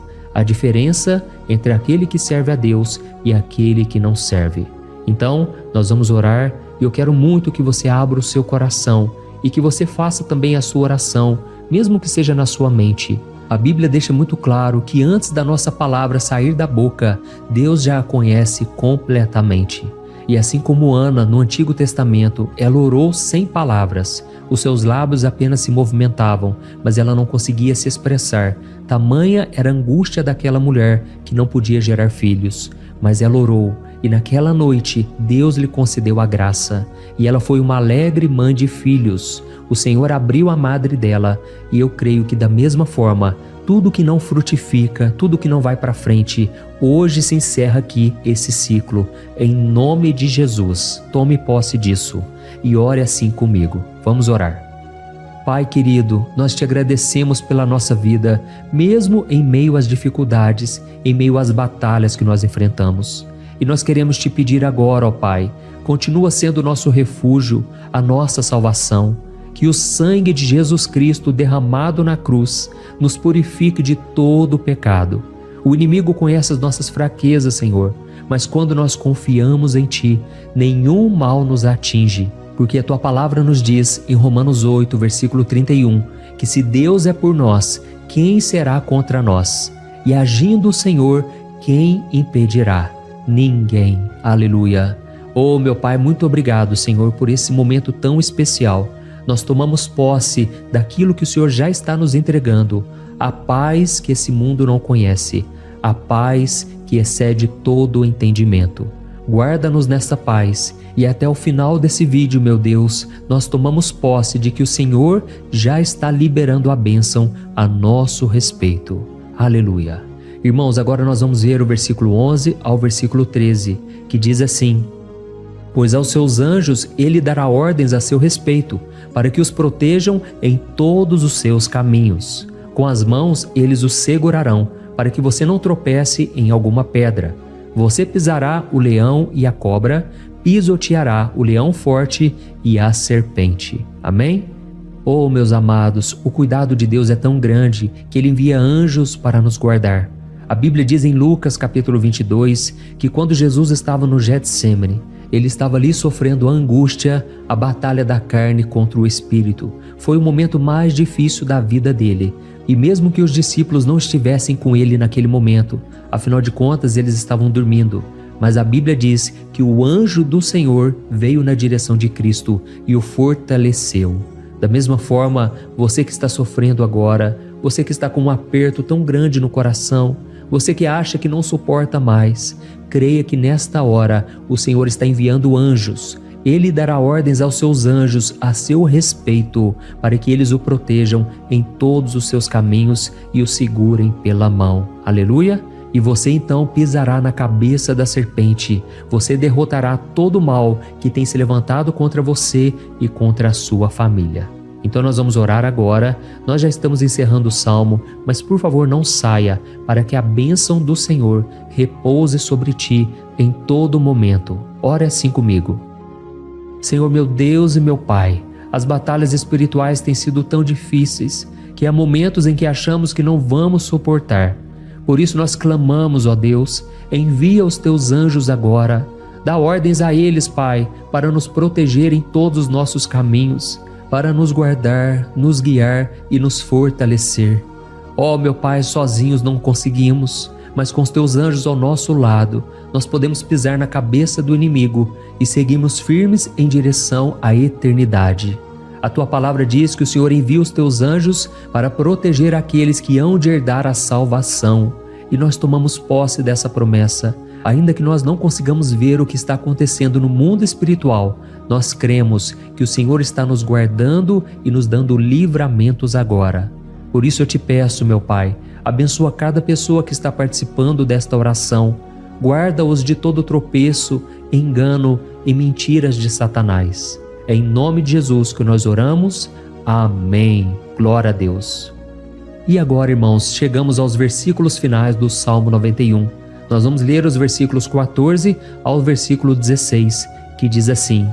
entre aquele que serve a Deus e aquele que não serve. Então, nós vamos orar e eu quero muito que você abra o seu coração e que você faça também a sua oração, mesmo que seja na sua mente. A Bíblia deixa muito claro que antes da nossa palavra sair da boca, Deus já a conhece completamente. E assim como Ana, no Antigo Testamento, ela orou sem palavras. Os seus lábios apenas se movimentavam, mas ela não conseguia se expressar. Tamanha era a angústia daquela mulher que não podia gerar filhos. Mas ela orou, e naquela noite Deus lhe concedeu a graça. E ela foi uma alegre mãe de filhos. O Senhor abriu a madre dela, e eu creio que da mesma forma, tudo que não frutifica, tudo que não vai para frente, hoje se encerra aqui esse ciclo. Em nome de Jesus, tome posse disso e ore assim comigo. Vamos orar. Pai querido, nós te agradecemos pela nossa vida, mesmo em meio às dificuldades, em meio às batalhas que nós enfrentamos. E nós queremos te pedir agora, ó Pai, continua sendo o nosso refúgio, a nossa salvação. Que o sangue de Jesus Cristo derramado na cruz nos purifique de todo o pecado. O inimigo conhece as nossas fraquezas, Senhor, mas quando nós confiamos em Ti, nenhum mal nos atinge, porque a Tua palavra nos diz em Romanos 8, versículo 31, que se Deus é por nós, quem será contra nós? E agindo o Senhor, quem impedirá? Ninguém. Aleluia. Oh, meu Pai, muito obrigado, Senhor, por esse momento tão especial. Nós tomamos posse daquilo que o Senhor já está nos entregando, a paz que esse mundo não conhece, a paz que excede todo o entendimento. Guarda-nos nesta paz e até o final desse vídeo, meu Deus, nós tomamos posse de que o Senhor já está liberando a bênção a nosso respeito. Aleluia. Irmãos, agora nós vamos ver o versículo 11 ao versículo 13, que diz assim: pois aos seus anjos ele dará ordens a seu respeito, para que os protejam em todos os seus caminhos. Com as mãos eles os segurarão, para que você não tropece em alguma pedra. Você pisará o leão e a cobra, pisoteará o leão forte e a serpente. Amém? Oh, meus amados, o cuidado de Deus é tão grande que Ele envia anjos para nos guardar. A Bíblia diz em Lucas capítulo 22 que quando Jesus estava no Getsêmani, Ele estava ali sofrendo a angústia, a batalha da carne contra o espírito. Foi o momento mais difícil da vida dele. E mesmo que os discípulos não estivessem com ele naquele momento, afinal de contas eles estavam dormindo. Mas a Bíblia diz que o anjo do Senhor veio na direção de Cristo e o fortaleceu. Da mesma forma, você que está sofrendo agora, você que está com um aperto tão grande no coração, você que acha que não suporta mais, creia que nesta hora o Senhor está enviando anjos. Ele dará ordens aos seus anjos a seu respeito, para que eles o protejam em todos os seus caminhos e o segurem pela mão. Aleluia! E você então pisará na cabeça da serpente. Você derrotará todo o mal que tem se levantado contra você e contra a sua família. Então nós vamos orar agora. Nós já estamos encerrando o salmo, mas por favor não saia, para que a bênção do Senhor repouse sobre ti em todo momento. Ore assim comigo. Senhor meu Deus e meu Pai, as batalhas espirituais têm sido tão difíceis que há momentos em que achamos que não vamos suportar. Por isso nós clamamos, ó Deus, envia os teus anjos agora. Dá ordens a eles, Pai, para nos proteger em todos os nossos caminhos, para nos guardar, nos guiar e nos fortalecer. Ó meu Pai, sozinhos não conseguimos, mas com os teus anjos ao nosso lado, nós podemos pisar na cabeça do inimigo e seguirmos firmes em direção à eternidade. A tua palavra diz que o Senhor envia os teus anjos para proteger aqueles que hão de herdar a salvação. E nós tomamos posse dessa promessa. Ainda que nós não consigamos ver o que está acontecendo no mundo espiritual, nós cremos que o Senhor está nos guardando e nos dando livramentos agora. Por isso eu te peço, meu Pai, abençoa cada pessoa que está participando desta oração. Guarda-os de todo tropeço, engano e mentiras de Satanás. É em nome de Jesus que nós oramos. Amém. Glória a Deus. E agora, irmãos, chegamos aos versículos finais do Salmo 91. Nós vamos ler os versículos 14 ao versículo 16, que diz assim: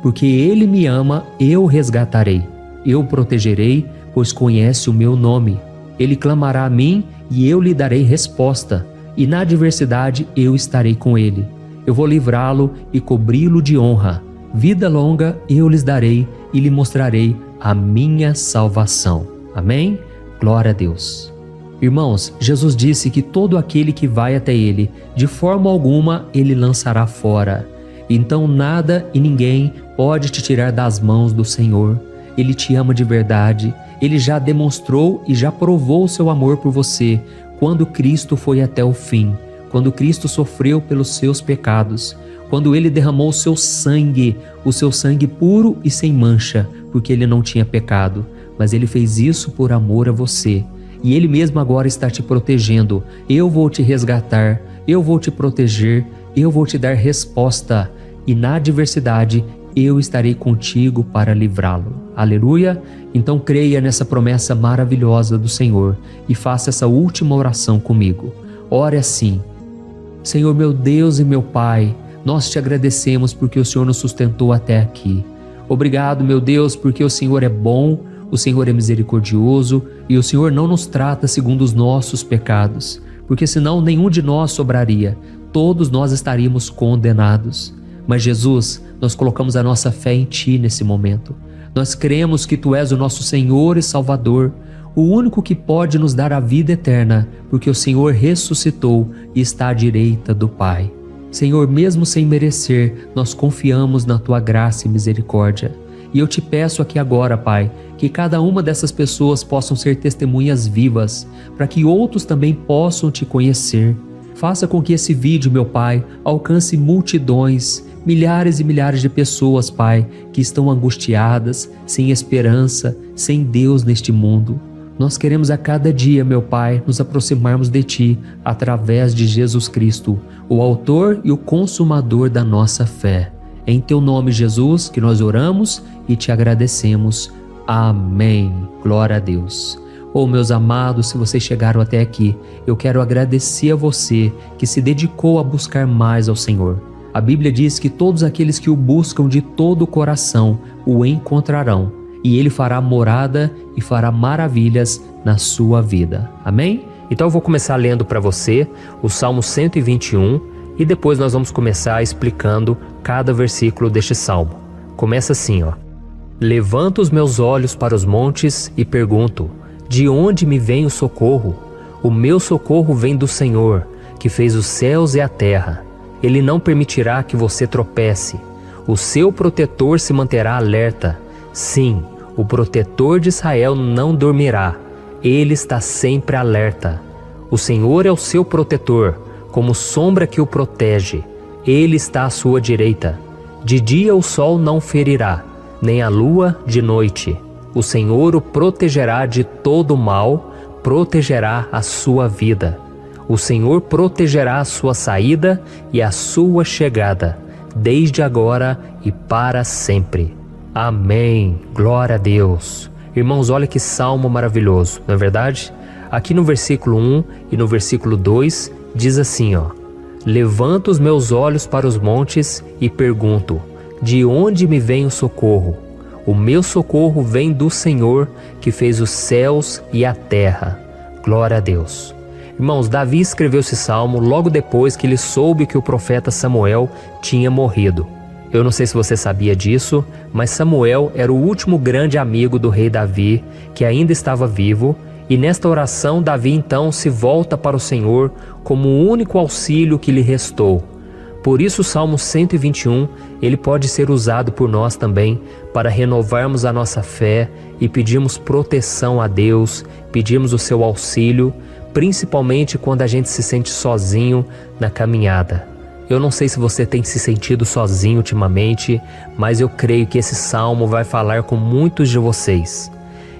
Porque Ele me ama, eu o resgatarei. Eu o protegerei, pois conhece o meu nome. Ele clamará a mim e eu lhe darei resposta. E na adversidade eu estarei com ele. Eu vou livrá-lo e cobri-lo de honra. Vida longa eu lhes darei e lhe mostrarei a minha salvação. Amém? Glória a Deus. Irmãos, Jesus disse que todo aquele que vai até ele, de forma alguma ele lançará fora. Então nada e ninguém pode te tirar das mãos do Senhor. Ele te ama de verdade. Ele já demonstrou e já provou o seu amor por você quando Cristo foi até o fim, quando Cristo sofreu pelos seus pecados, quando Ele derramou o seu sangue puro e sem mancha, porque Ele não tinha pecado, mas Ele fez isso por amor a você. E Ele mesmo agora está te protegendo. Eu vou te resgatar, eu vou te proteger, eu vou te dar resposta, e na adversidade eu estarei contigo para livrá-lo. Aleluia! Então creia nessa promessa maravilhosa do Senhor e faça essa última oração comigo. Ore assim: Senhor meu Deus e meu Pai, nós te agradecemos porque o Senhor nos sustentou até aqui. Obrigado, meu Deus, porque o Senhor é bom, o Senhor é misericordioso e o Senhor não nos trata segundo os nossos pecados, porque senão nenhum de nós sobraria, todos nós estaríamos condenados. Mas Jesus, nós colocamos a nossa fé em Ti nesse momento. Nós cremos que Tu és o nosso Senhor e Salvador, o único que pode nos dar a vida eterna, porque o Senhor ressuscitou e está à direita do Pai. Senhor, mesmo sem merecer, nós confiamos na Tua graça e misericórdia. E eu te peço aqui agora, Pai, que cada uma dessas pessoas possam ser testemunhas vivas, para que outros também possam Te conhecer. Faça com que esse vídeo, meu Pai, alcance multidões, milhares e milhares de pessoas, Pai, que estão angustiadas, sem esperança, sem Deus neste mundo. Nós queremos a cada dia, meu Pai, nos aproximarmos de Ti através de Jesus Cristo, o autor e o consumador da nossa fé. É em Teu nome, Jesus, que nós oramos e Te agradecemos. Amém. Glória a Deus. Oh, meus amados, se vocês chegaram até aqui, eu quero agradecer a você que se dedicou a buscar mais ao Senhor. A Bíblia diz que todos aqueles que o buscam de todo o coração o encontrarão, e Ele fará morada e fará maravilhas na sua vida. Amém? Então eu vou começar lendo para você o Salmo 121 e depois nós vamos começar explicando cada versículo deste Salmo. Começa assim, ó. Levanto os meus olhos para os montes e pergunto: de onde me vem o socorro? O meu socorro vem do Senhor, que fez os céus e a terra. Ele não permitirá que você tropece. O seu protetor se manterá alerta. Sim, o protetor de Israel não dormirá. Ele está sempre alerta. O Senhor é o seu protetor, como sombra que o protege. Ele está à sua direita. De dia o sol não ferirá, nem a lua de noite. O Senhor o protegerá de todo mal, protegerá a sua vida. O Senhor protegerá a sua saída e a sua chegada, desde agora e para sempre. Amém. Glória a Deus. Irmãos, olha que salmo maravilhoso, não é verdade? Aqui no versículo 1 e no versículo 2 diz assim, Levanto os meus olhos para os montes e pergunto, de onde me vem o socorro? O meu socorro vem do Senhor, que fez os céus e a terra. Glória a Deus. Irmãos, Davi escreveu esse salmo logo depois que ele soube que o profeta Samuel tinha morrido. Eu não sei se você sabia disso, mas Samuel era o último grande amigo do rei Davi, que ainda estava vivo, e nesta oração Davi então se volta para o Senhor como o único auxílio que lhe restou. Por isso o Salmo 121, ele pode ser usado por nós também para renovarmos a nossa fé e pedirmos proteção a Deus, pedirmos o seu auxílio, principalmente quando a gente se sente sozinho na caminhada. Eu não sei se você tem se sentido sozinho ultimamente, mas eu creio que esse salmo vai falar com muitos de vocês.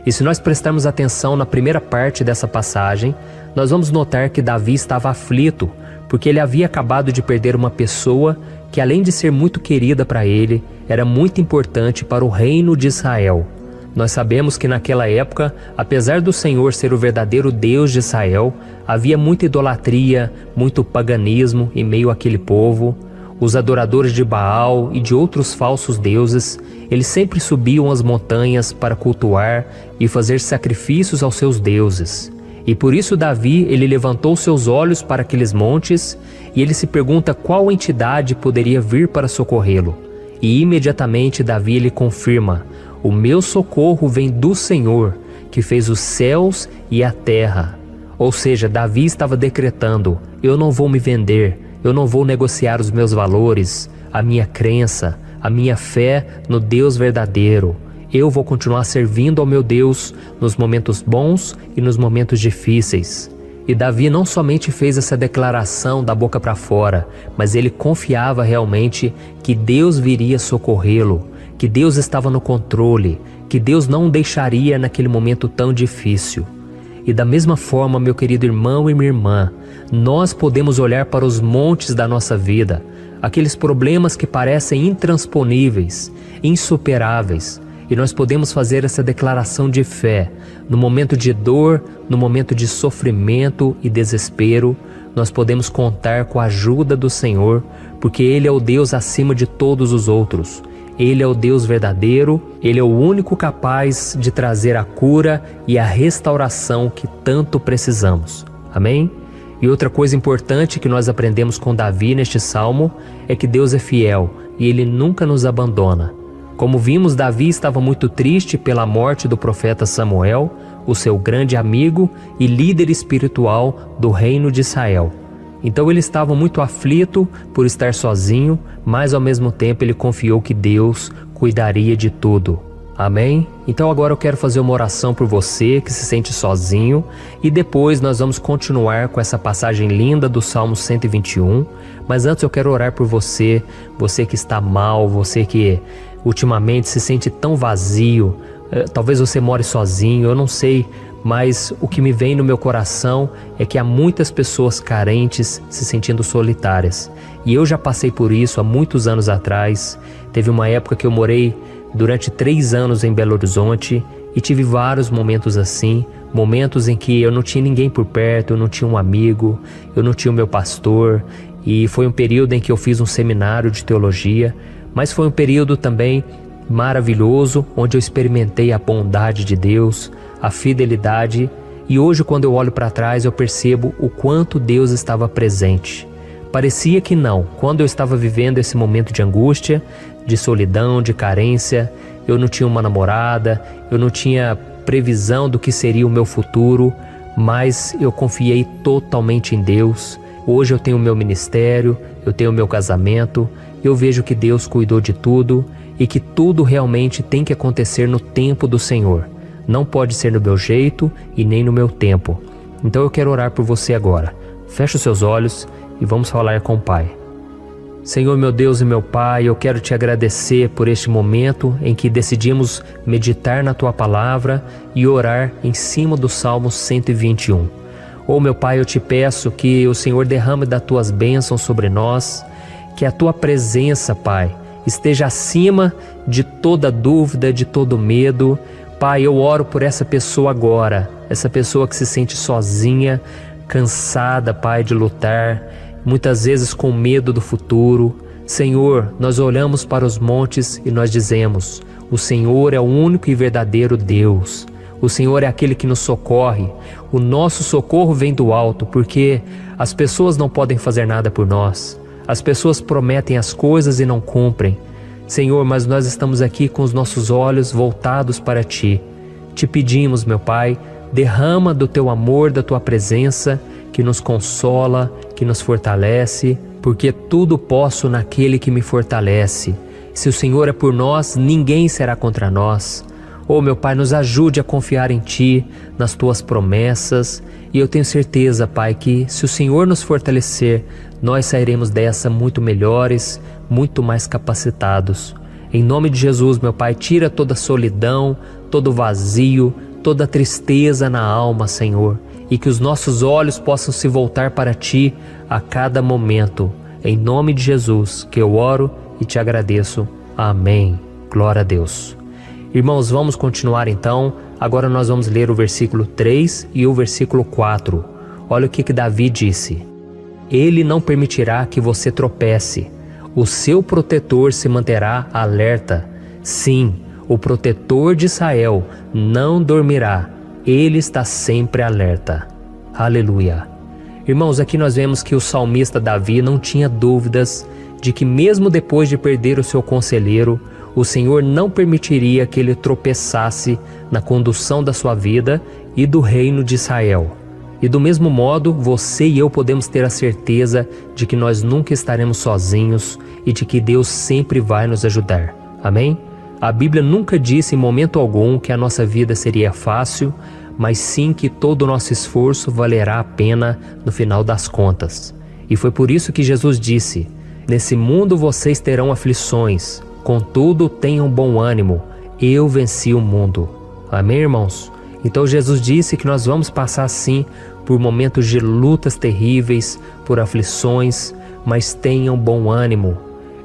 E se nós prestarmos atenção na primeira parte dessa passagem, nós vamos notar que Davi estava aflito, porque ele havia acabado de perder uma pessoa que, além de ser muito querida para ele, era muito importante para o reino de Israel. Nós sabemos que naquela época, apesar do Senhor ser o verdadeiro Deus de Israel, havia muita idolatria, muito paganismo em meio àquele povo. Os adoradores de Baal e de outros falsos deuses, eles sempre subiam as montanhas para cultuar e fazer sacrifícios aos seus deuses. E por isso Davi, ele levantou seus olhos para aqueles montes e ele se pergunta qual entidade poderia vir para socorrê-lo. E imediatamente Davi ele confirma, o meu socorro vem do Senhor, que fez os céus e a terra. Ou seja, Davi estava decretando, eu não vou me vender, eu não vou negociar os meus valores, a minha crença, a minha fé no Deus verdadeiro. Eu vou continuar servindo ao meu Deus nos momentos bons e nos momentos difíceis. E Davi não somente fez essa declaração da boca para fora, mas ele confiava realmente que Deus viria socorrê-lo, que Deus estava no controle, que Deus não o deixaria naquele momento tão difícil. E da mesma forma, meu querido irmão e minha irmã, nós podemos olhar para os montes da nossa vida, aqueles problemas que parecem intransponíveis, insuperáveis, e nós podemos fazer essa declaração de fé. No momento de dor, no momento de sofrimento e desespero, nós podemos contar com a ajuda do Senhor, porque Ele é o Deus acima de todos os outros. Ele é o Deus verdadeiro, Ele é o único capaz de trazer a cura e a restauração que tanto precisamos. Amém? E outra coisa importante que nós aprendemos com Davi neste salmo é que Deus é fiel e Ele nunca nos abandona. Como vimos, Davi estava muito triste pela morte do profeta Samuel, o seu grande amigo e líder espiritual do reino de Israel. Então ele estava muito aflito por estar sozinho, mas ao mesmo tempo ele confiou que Deus cuidaria de tudo. Amém? Então agora eu quero fazer uma oração por você que se sente sozinho e depois nós vamos continuar com essa passagem linda do Salmo 121. Mas antes eu quero orar por você, você que está mal, você que ultimamente se sente tão vazio, talvez você more sozinho, eu não sei, mas o que me vem no meu coração é que há muitas pessoas carentes se sentindo solitárias. E eu já passei por isso há muitos anos atrás. Teve uma época que eu morei durante 3 anos em Belo Horizonte e tive vários momentos assim, momentos em que eu não tinha ninguém por perto, eu não tinha um amigo, eu não tinha o meu pastor, e foi um período em que eu fiz um seminário de teologia, mas foi um período também maravilhoso, onde eu experimentei a bondade de Deus, a fidelidade, e hoje quando eu olho para trás eu percebo o quanto Deus estava presente. Parecia que não, quando eu estava vivendo esse momento de angústia, de solidão, de carência, eu não tinha uma namorada, eu não tinha previsão do que seria o meu futuro, mas eu confiei totalmente em Deus. Hoje eu tenho o meu ministério, eu tenho o meu casamento, eu vejo que Deus cuidou de tudo e que tudo realmente tem que acontecer no tempo do Senhor. Não pode ser no meu jeito e nem no meu tempo. Então eu quero orar por você agora. Feche os seus olhos e vamos falar com o Pai. Senhor, meu Deus e meu Pai, eu quero te agradecer por este momento em que decidimos meditar na Tua Palavra e orar em cima do Salmo 121. Meu Pai, eu te peço que o Senhor derrame das Tuas bênçãos sobre nós, que a Tua presença, Pai, esteja acima de toda dúvida, de todo medo. Pai, eu oro por essa pessoa agora, essa pessoa que se sente sozinha, cansada, Pai, de lutar, muitas vezes com medo do futuro. Senhor, nós olhamos para os montes e nós dizemos: o Senhor é o único e verdadeiro Deus. O Senhor é aquele que nos socorre. O nosso socorro vem do alto, porque as pessoas não podem fazer nada por nós. As pessoas prometem as coisas e não cumprem. Senhor, mas nós estamos aqui com os nossos olhos voltados para Ti. Te pedimos, meu Pai, derrama do Teu amor, da Tua presença, que nos consola, que nos fortalece, porque tudo posso naquele que me fortalece. Se o Senhor é por nós, ninguém será contra nós. Meu Pai, nos ajude a confiar em Ti, nas Tuas promessas, e eu tenho certeza, Pai, que se o Senhor nos fortalecer, nós sairemos dessa muito melhores, muito mais capacitados. Em nome de Jesus, meu Pai, tira toda a solidão, todo o vazio, toda a tristeza na alma, Senhor, e que os nossos olhos possam se voltar para Ti a cada momento. Em nome de Jesus que eu oro e te agradeço. Amém. Glória a Deus. Irmãos, vamos continuar então. Agora nós vamos ler o versículo 3 e o versículo 4. Olha o que Davi disse: Ele não permitirá que você tropece. O seu protetor se manterá alerta. Sim, o protetor de Israel não dormirá. Ele está sempre alerta. Aleluia. Irmãos, aqui nós vemos que o salmista Davi não tinha dúvidas de que mesmo depois de perder o seu conselheiro, o Senhor não permitiria que ele tropeçasse na condução da sua vida e do reino de Israel. E do mesmo modo, você e eu podemos ter a certeza de que nós nunca estaremos sozinhos e de que Deus sempre vai nos ajudar. Amém? A Bíblia nunca disse em momento algum que a nossa vida seria fácil, mas sim que todo o nosso esforço valerá a pena no final das contas. E foi por isso que Jesus disse: Nesse mundo vocês terão aflições, contudo tenham bom ânimo, eu venci o mundo. Amém, irmãos? Então Jesus disse que nós vamos passar sim por momentos de lutas terríveis, por aflições, mas tenham bom ânimo.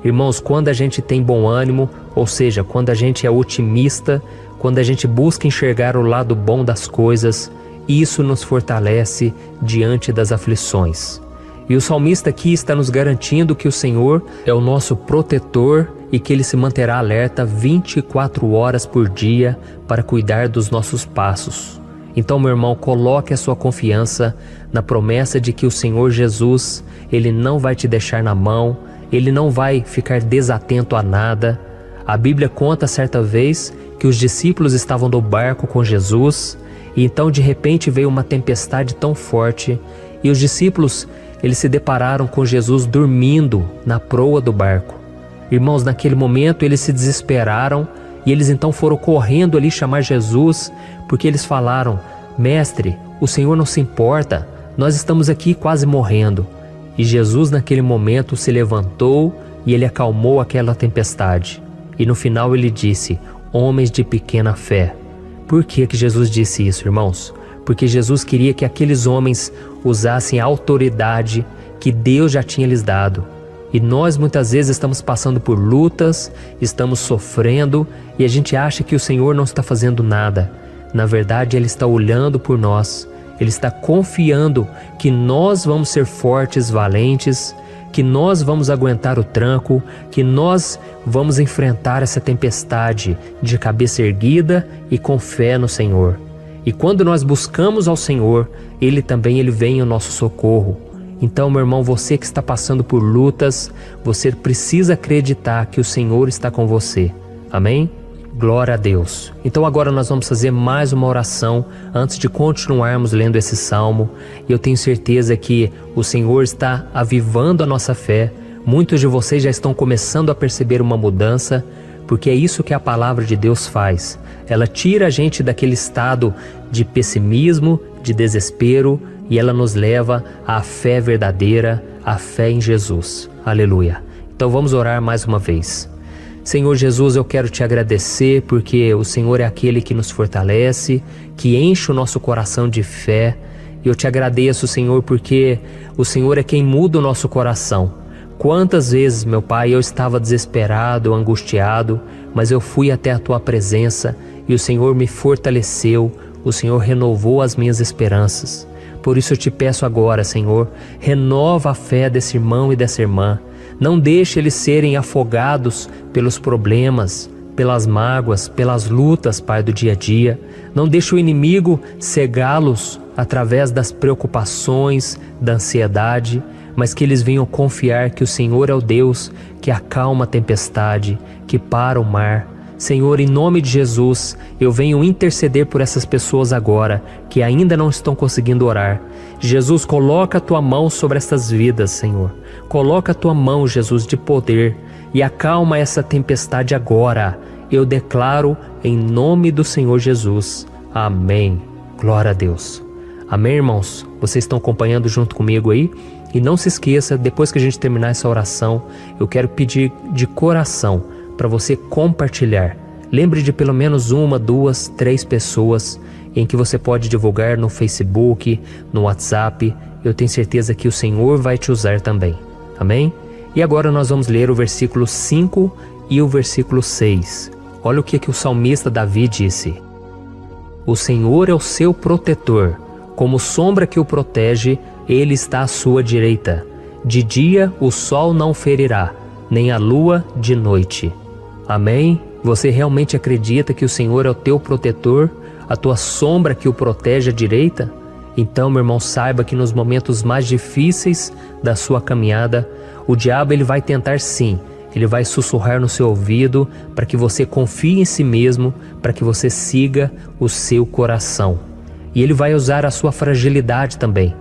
Irmãos, quando a gente tem bom ânimo, ou seja, quando a gente é otimista, quando a gente busca enxergar o lado bom das coisas, isso nos fortalece diante das aflições. E o salmista aqui está nos garantindo que o Senhor é o nosso protetor e que Ele se manterá alerta 24 horas por dia para cuidar dos nossos passos. Então, meu irmão, coloque a sua confiança na promessa de que o Senhor Jesus, Ele não vai te deixar na mão, Ele não vai ficar desatento a nada. A Bíblia conta certa vez que os discípulos estavam no barco com Jesus e então de repente veio uma tempestade tão forte e os discípulos, eles se depararam com Jesus dormindo na proa do barco. Irmãos, naquele momento eles se desesperaram e eles então foram correndo ali chamar Jesus, porque eles falaram: Mestre, o Senhor não se importa, nós estamos aqui quase morrendo. E Jesus naquele momento se levantou e Ele acalmou aquela tempestade. E no final Ele disse: Homens de pequena fé. Por que Jesus disse isso, irmãos? Porque Jesus queria que aqueles homens usassem a autoridade que Deus já tinha lhes dado. E nós muitas vezes estamos passando por lutas, estamos sofrendo e a gente acha que o Senhor não está fazendo nada. Na verdade, Ele está olhando por nós, Ele está confiando que nós vamos ser fortes, valentes, que nós vamos aguentar o tranco, que nós vamos enfrentar essa tempestade de cabeça erguida e com fé no Senhor. E quando nós buscamos ao Senhor, Ele vem ao nosso socorro. Então, meu irmão, você que está passando por lutas, você precisa acreditar que o Senhor está com você. Amém? Glória a Deus. Então agora nós vamos fazer mais uma oração antes de continuarmos lendo esse salmo. E eu tenho certeza que o Senhor está avivando a nossa fé. Muitos de vocês já estão começando a perceber uma mudança, porque é isso que a palavra de Deus faz. Ela tira a gente daquele estado de pessimismo, de desespero, e ela nos leva à fé verdadeira, à fé em Jesus. Aleluia. Então vamos orar mais uma vez. Senhor Jesus, eu quero te agradecer porque o Senhor é aquele que nos fortalece, que enche o nosso coração de fé. E eu te agradeço, Senhor, porque o Senhor é quem muda o nosso coração. Quantas vezes, meu Pai, eu estava desesperado, angustiado, mas eu fui até a Tua presença e o Senhor me fortaleceu, o Senhor renovou as minhas esperanças. Por isso eu te peço agora, Senhor, renova a fé desse irmão e dessa irmã. Não deixe eles serem afogados pelos problemas, pelas mágoas, pelas lutas, Pai, do dia a dia. Não deixe o inimigo cegá-los através das preocupações, da ansiedade, mas que eles venham confiar que o Senhor é o Deus que acalma a tempestade, que para o mar. Senhor, em nome de Jesus, eu venho interceder por essas pessoas agora que ainda não estão conseguindo orar. Jesus, coloca a Tua mão sobre essas vidas, Senhor. Coloca a Tua mão, Jesus, de poder e acalma essa tempestade agora. Eu declaro em nome do Senhor Jesus. Amém. Glória a Deus. Amém, irmãos? Vocês estão acompanhando junto comigo aí? E não se esqueça, depois que a gente terminar essa oração, eu quero pedir de coração para você compartilhar. Lembre de pelo menos 1, 2, 3 pessoas em que você pode divulgar no Facebook, no WhatsApp. Eu tenho certeza que o Senhor vai te usar também. Amém? E agora nós vamos ler o versículo 5 e o versículo 6. Olha o que o salmista Davi disse. O Senhor é o seu protetor, como sombra que o protege, Ele está à sua direita. De dia o sol não ferirá, nem a lua de noite. Amém? Você realmente acredita que o Senhor é o teu protetor, a tua sombra que o protege à direita? Então, meu irmão, saiba que nos momentos mais difíceis da sua caminhada, o diabo ele vai tentar sim, ele vai sussurrar no seu ouvido para que você confie em si mesmo, para que você siga o seu coração. E ele vai usar a sua fragilidade também,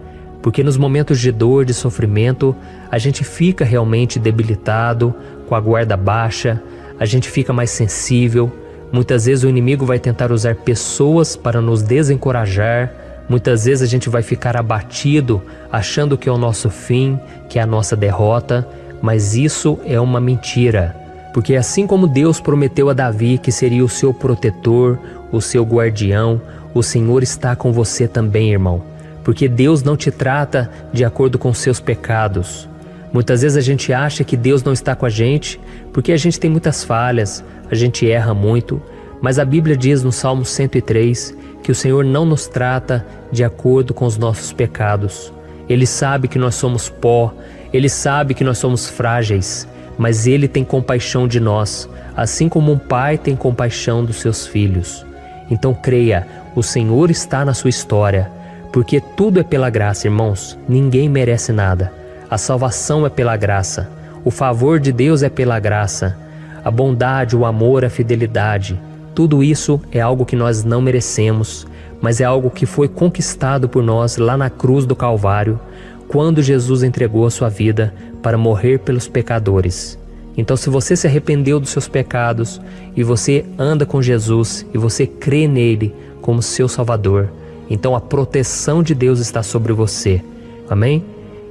porque nos momentos de dor, de sofrimento, a gente fica realmente debilitado, com a guarda baixa, a gente fica mais sensível. Muitas vezes o inimigo vai tentar usar pessoas para nos desencorajar. Muitas vezes a gente vai ficar abatido, achando que é o nosso fim, que é a nossa derrota, mas isso é uma mentira. Porque assim como Deus prometeu a Davi que seria o seu protetor, o seu guardião, o Senhor está com você também, irmão. Porque Deus não te trata de acordo com seus pecados. Muitas vezes a gente acha que Deus não está com a gente porque a gente tem muitas falhas, a gente erra muito, mas a Bíblia diz no Salmo 103 que o Senhor não nos trata de acordo com os nossos pecados. Ele sabe que nós somos pó, Ele sabe que nós somos frágeis, mas Ele tem compaixão de nós, assim como um pai tem compaixão dos seus filhos. Então creia, o Senhor está na sua história, porque tudo é pela graça, irmãos, ninguém merece nada. A salvação é pela graça, o favor de Deus é pela graça, a bondade, o amor, a fidelidade, tudo isso é algo que nós não merecemos, mas é algo que foi conquistado por nós lá na cruz do Calvário, quando Jesus entregou a sua vida para morrer pelos pecadores. Então, se você se arrependeu dos seus pecados e você anda com Jesus e você crê nele como seu Salvador, então a proteção de Deus está sobre você. Amém?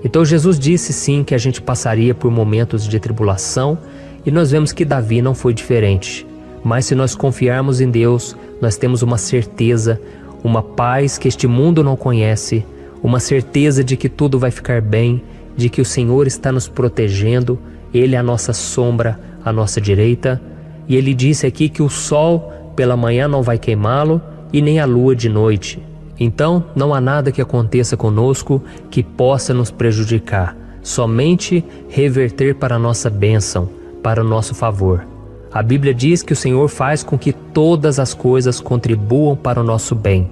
Então Jesus disse sim que a gente passaria por momentos de tribulação e nós vemos que Davi não foi diferente. Mas se nós confiarmos em Deus, nós temos uma certeza, uma paz que este mundo não conhece, uma certeza de que tudo vai ficar bem, de que o Senhor está nos protegendo, Ele é a nossa sombra, à nossa direita. E Ele disse aqui que o sol pela manhã não vai queimá-lo e nem a lua de noite. Então, não há nada que aconteça conosco que possa nos prejudicar, somente reverter para a nossa bênção, para o nosso favor. A Bíblia diz que o Senhor faz com que todas as coisas contribuam para o nosso bem.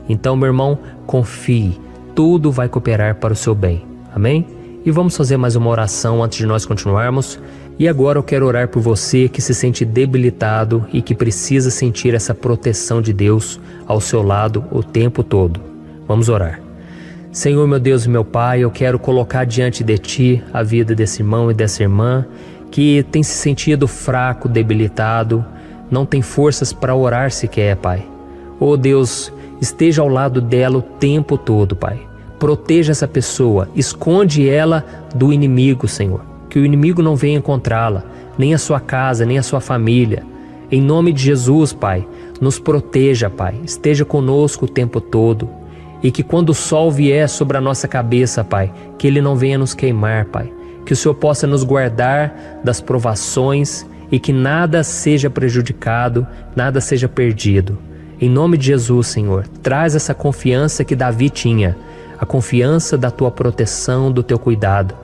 Então, meu irmão, confie, tudo vai cooperar para o seu bem. Amém? E vamos fazer mais uma oração antes de nós continuarmos. E agora eu quero orar por você que se sente debilitado e que precisa sentir essa proteção de Deus ao seu lado o tempo todo. Vamos orar. Senhor, meu Deus e meu Pai, eu quero colocar diante de Ti a vida desse irmão e dessa irmã que tem se sentido fraco, debilitado, não tem forças para orar sequer, Pai. Oh Deus, esteja ao lado dela o tempo todo, Pai. Proteja essa pessoa, esconde ela do inimigo, Senhor. que o inimigo não venha encontrá-la, nem a sua casa, nem a sua família. Em nome de Jesus, Pai, nos proteja, Pai, esteja conosco o tempo todo. E que quando o sol vier sobre a nossa cabeça, Pai, que ele não venha nos queimar, Pai. Que o Senhor possa nos guardar das provações e que nada seja prejudicado, nada seja perdido. Em nome de Jesus, Senhor, traz essa confiança que Davi tinha, a confiança da Tua proteção, do Teu cuidado.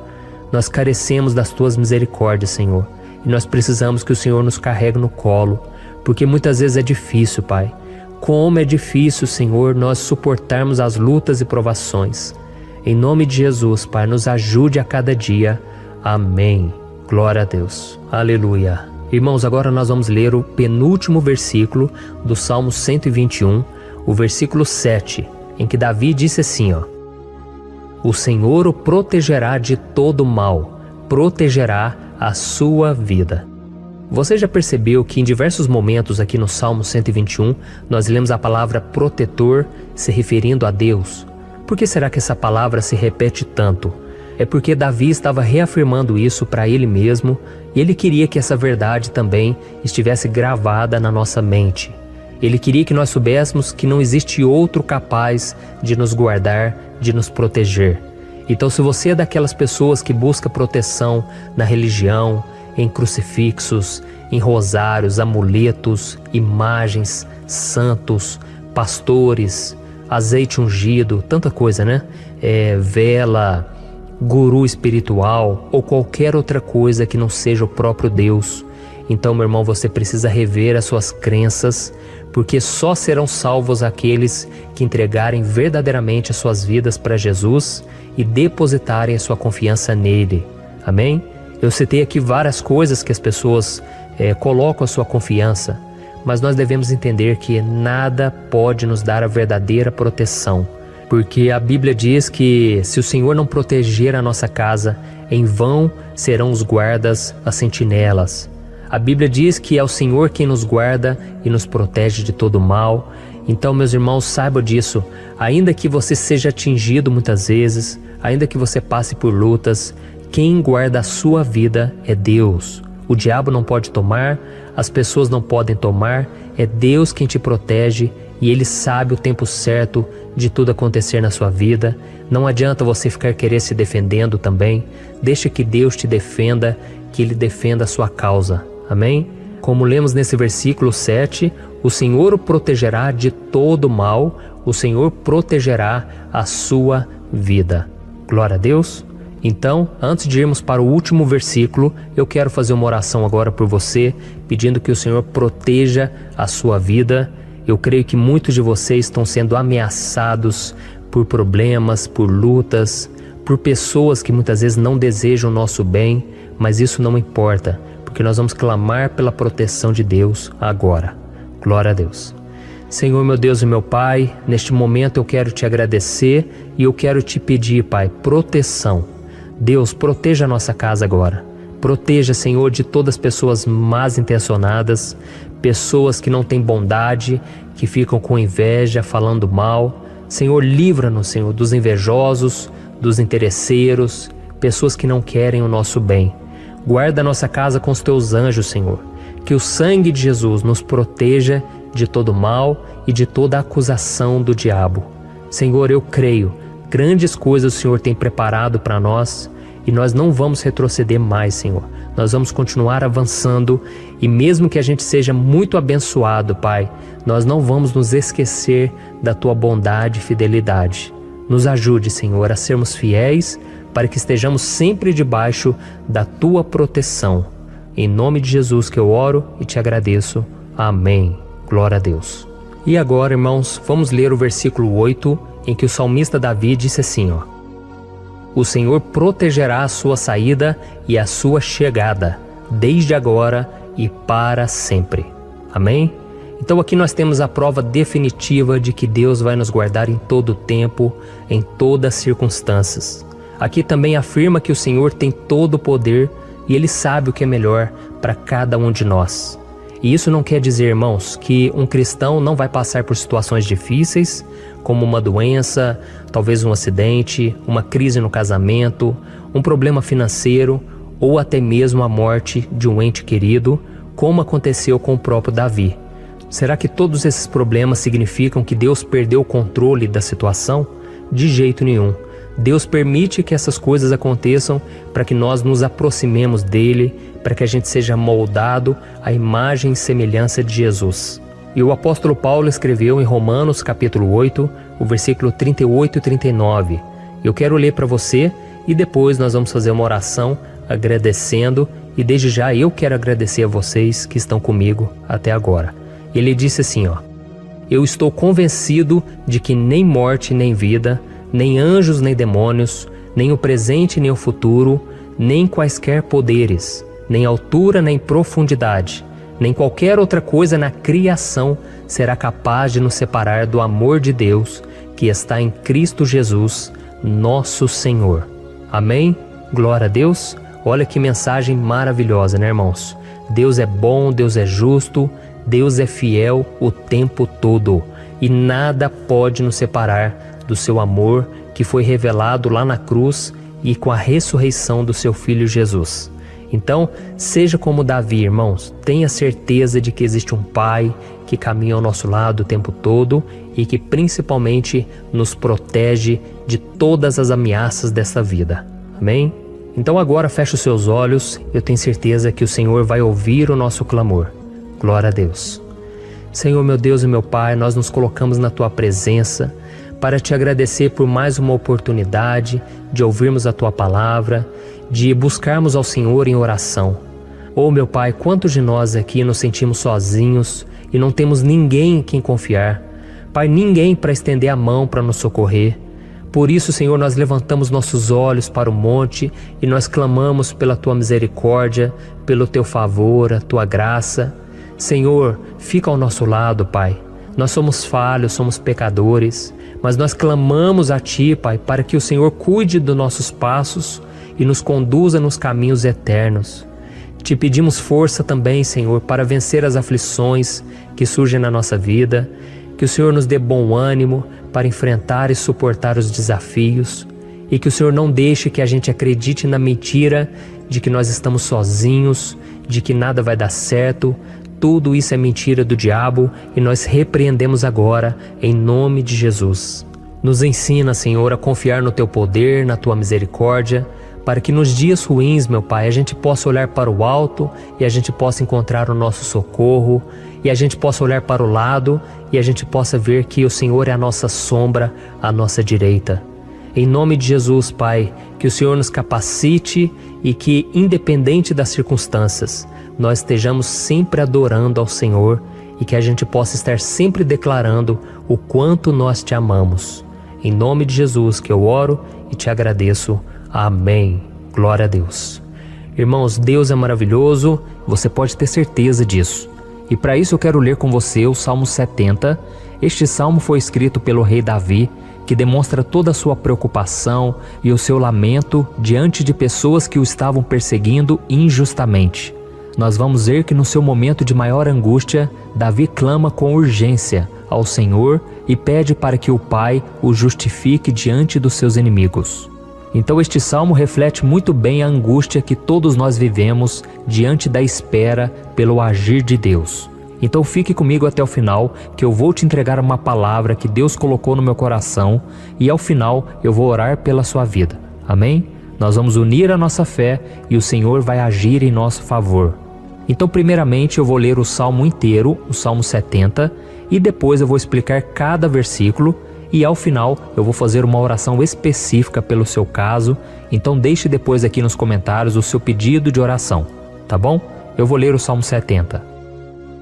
Nós carecemos das Tuas misericórdias, Senhor, e nós precisamos que o Senhor nos carregue no colo, porque muitas vezes é difícil, Pai. Como é difícil, Senhor, nós suportarmos as lutas e provações. Em nome de Jesus, Pai, nos ajude a cada dia. Amém. Glória a Deus. Aleluia. Irmãos, agora nós vamos ler o penúltimo versículo do Salmo 121, o versículo 7, em que Davi disse assim, ó: O Senhor o protegerá de todo mal, protegerá a sua vida. Você já percebeu que em diversos momentos aqui no Salmo 121 nós lemos a palavra protetor se referindo a Deus? Por que será que essa palavra se repete tanto? É porque Davi estava reafirmando isso para ele mesmo e ele queria que essa verdade também estivesse gravada na nossa mente. Ele queria que nós soubéssemos que não existe outro capaz de nos guardar, de nos proteger. Então, se você é daquelas pessoas que busca proteção na religião, em crucifixos, em rosários, amuletos, imagens, santos, pastores, azeite ungido, tanta coisa, né? Vela, guru espiritual ou qualquer outra coisa que não seja o próprio Deus. Então, meu irmão, você precisa rever as suas crenças, porque só serão salvos aqueles que entregarem verdadeiramente as suas vidas para Jesus e depositarem a sua confiança nele. Amém? Eu citei aqui várias coisas que as pessoas colocam a sua confiança, mas nós devemos entender que nada pode nos dar a verdadeira proteção, porque a Bíblia diz que se o Senhor não proteger a nossa casa, em vão serão os guardas, as sentinelas. A Bíblia diz que é o Senhor quem nos guarda e nos protege de todo mal. Então, meus irmãos, saibam disso. Ainda que você seja atingido muitas vezes, ainda que você passe por lutas, quem guarda a sua vida é Deus. O diabo não pode tomar, as pessoas não podem tomar, é Deus quem te protege e Ele sabe o tempo certo de tudo acontecer na sua vida. Não adianta você ficar querer se defendendo também. Deixa que Deus te defenda, que Ele defenda a sua causa. Amém? Como lemos nesse versículo 7, o Senhor o protegerá de todo mal, o Senhor protegerá a sua vida. Glória a Deus. Então, antes de irmos para o último versículo, eu quero fazer uma oração agora por você, pedindo que o Senhor proteja a sua vida. Eu creio que muitos de vocês estão sendo ameaçados por problemas, por lutas, por pessoas que muitas vezes não desejam o nosso bem, mas isso não importa, porque nós vamos clamar pela proteção de Deus agora. Glória a Deus. Senhor, meu Deus e meu Pai, neste momento eu quero te agradecer e eu quero te pedir, Pai, proteção. Deus, proteja a nossa casa agora. Proteja, Senhor, de todas as pessoas mal intencionadas, pessoas que não têm bondade, que ficam com inveja, falando mal. Senhor, livra-nos, Senhor, dos invejosos, dos interesseiros, pessoas que não querem o nosso bem. Guarda a nossa casa com os teus anjos, Senhor. Que o sangue de Jesus nos proteja de todo mal e de toda acusação do diabo. Senhor, eu creio, grandes coisas o Senhor tem preparado para nós e nós não vamos retroceder mais, Senhor. Nós vamos continuar avançando e mesmo que a gente seja muito abençoado, Pai, nós não vamos nos esquecer da Tua bondade e fidelidade. Nos ajude, Senhor, a sermos fiéis para que estejamos sempre debaixo da Tua proteção. Em nome de Jesus que eu oro e te agradeço. Amém. Glória a Deus. E agora, irmãos, vamos ler o versículo 8, em que o salmista Davi disse assim, ó: O Senhor protegerá a sua saída e a sua chegada, desde agora e para sempre. Amém? Então aqui nós temos a prova definitiva de que Deus vai nos guardar em todo o tempo, em todas as circunstâncias. Aqui também afirma que o Senhor tem todo o poder e Ele sabe o que é melhor para cada um de nós. E isso não quer dizer, irmãos, que um cristão não vai passar por situações difíceis, como uma doença, talvez um acidente, uma crise no casamento, um problema financeiro ou até mesmo a morte de um ente querido, como aconteceu com o próprio Davi. Será que todos esses problemas significam que Deus perdeu o controle da situação? De jeito nenhum. Deus permite que essas coisas aconteçam para que nós nos aproximemos dele, para que a gente seja moldado à imagem e semelhança de Jesus. E o apóstolo Paulo escreveu em Romanos capítulo 8, o versículo 38 e 39. Eu quero ler para você e depois nós vamos fazer uma oração agradecendo, e desde já eu quero agradecer a vocês que estão comigo até agora. Ele disse assim, eu estou convencido de que nem morte nem vida, nem anjos nem demônios, nem o presente nem o futuro, nem quaisquer poderes, nem altura nem profundidade, nem qualquer outra coisa na criação será capaz de nos separar do amor de Deus que está em Cristo Jesus, nosso Senhor. Amém? Glória a Deus. Olha que mensagem maravilhosa, né, irmãos? Deus é bom, Deus é justo, Deus é fiel o tempo todo e nada pode nos separar do seu amor que foi revelado lá na cruz e com a ressurreição do seu Filho Jesus. Então, seja como Davi, irmãos, tenha certeza de que existe um Pai que caminha ao nosso lado o tempo todo e que principalmente nos protege de todas as ameaças dessa vida. Amém? Então agora feche os seus olhos, eu tenho certeza que o Senhor vai ouvir o nosso clamor. Glória a Deus. Senhor, meu Deus e meu Pai, nós nos colocamos na Tua presença para Te agradecer por mais uma oportunidade de ouvirmos a Tua palavra, de buscarmos ao Senhor em oração. Oh, meu Pai, quantos de nós aqui nos sentimos sozinhos e não temos ninguém em quem confiar. Pai, ninguém para estender a mão para nos socorrer. Por isso, Senhor, nós levantamos nossos olhos para o monte e nós clamamos pela Tua misericórdia, pelo Teu favor, a Tua graça. Senhor, fica ao nosso lado, Pai. Nós somos falhos, somos pecadores, mas nós clamamos a Ti, Pai, para que o Senhor cuide dos nossos passos e nos conduza nos caminhos eternos. Te pedimos força também, Senhor, para vencer as aflições que surgem na nossa vida, que o Senhor nos dê bom ânimo para enfrentar e suportar os desafios e que o Senhor não deixe que a gente acredite na mentira de que nós estamos sozinhos, de que nada vai dar certo. Tudo isso é mentira do diabo e nós repreendemos agora em nome de Jesus. Nos ensina, Senhor, a confiar no Teu poder, na Tua misericórdia, para que nos dias ruins, meu Pai, a gente possa olhar para o alto e a gente possa encontrar o nosso socorro, e a gente possa olhar para o lado e a gente possa ver que o Senhor é a nossa sombra, à nossa direita. Em nome de Jesus, Pai, que o Senhor nos capacite e que, independente das circunstâncias, nós estejamos sempre adorando ao Senhor e que a gente possa estar sempre declarando o quanto nós Te amamos. Em nome de Jesus que eu oro e Te agradeço. Amém. Glória a Deus. Irmãos, Deus é maravilhoso, você pode ter certeza disso. E para isso eu quero ler com você o Salmo 70. Este salmo foi escrito pelo rei Davi, que demonstra toda a sua preocupação e o seu lamento diante de pessoas que o estavam perseguindo injustamente. Nós vamos ver que no seu momento de maior angústia, Davi clama com urgência ao Senhor e pede para que o Pai o justifique diante dos seus inimigos. Então este salmo reflete muito bem a angústia que todos nós vivemos diante da espera pelo agir de Deus. Então fique comigo até o final, que eu vou te entregar uma palavra que Deus colocou no meu coração e ao final eu vou orar pela sua vida. Amém? Nós vamos unir a nossa fé e o Senhor vai agir em nosso favor. Então primeiramente eu vou ler o salmo inteiro, o Salmo 70, e depois eu vou explicar cada versículo. E ao final eu vou fazer uma oração específica pelo seu caso, então deixe depois aqui nos comentários o seu pedido de oração, tá bom? Eu vou ler o Salmo 70.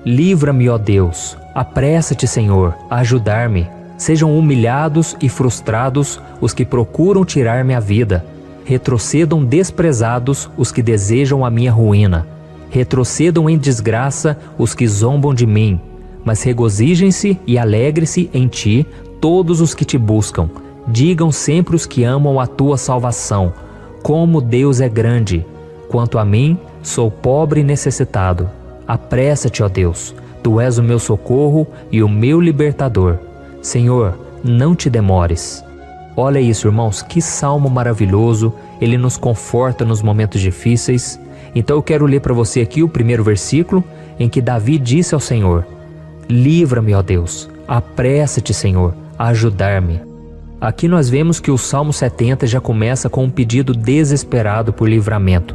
Livra-me, ó Deus, apressa-te, Senhor, a ajudar-me. Sejam humilhados e frustrados os que procuram tirar-me a vida. Retrocedam desprezados os que desejam a minha ruína. Retrocedam em desgraça os que zombam de mim. Mas regozijem-se e alegre-se em Ti todos os que Te buscam. Digam sempre os que amam a Tua salvação, como Deus é grande. Quanto a mim, sou pobre e necessitado. Apressa-te, ó Deus, Tu és o meu socorro e o meu libertador. Senhor, não Te demores. Olha isso, irmãos, que salmo maravilhoso, ele nos conforta nos momentos difíceis. Então eu quero ler para você aqui o primeiro versículo, em que Davi disse ao Senhor: livra-me, ó Deus, apressa-te, Senhor, a ajudar-me. Aqui nós vemos que o Salmo 70 já começa com um pedido desesperado por livramento.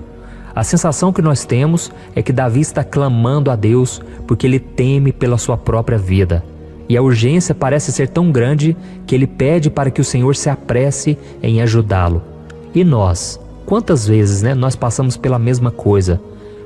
A sensação que nós temos é que Davi está clamando a Deus porque ele teme pela sua própria vida. E a urgência parece ser tão grande que ele pede para que o Senhor se apresse em ajudá-lo. E nós? Quantas vezes, nós passamos pela mesma coisa?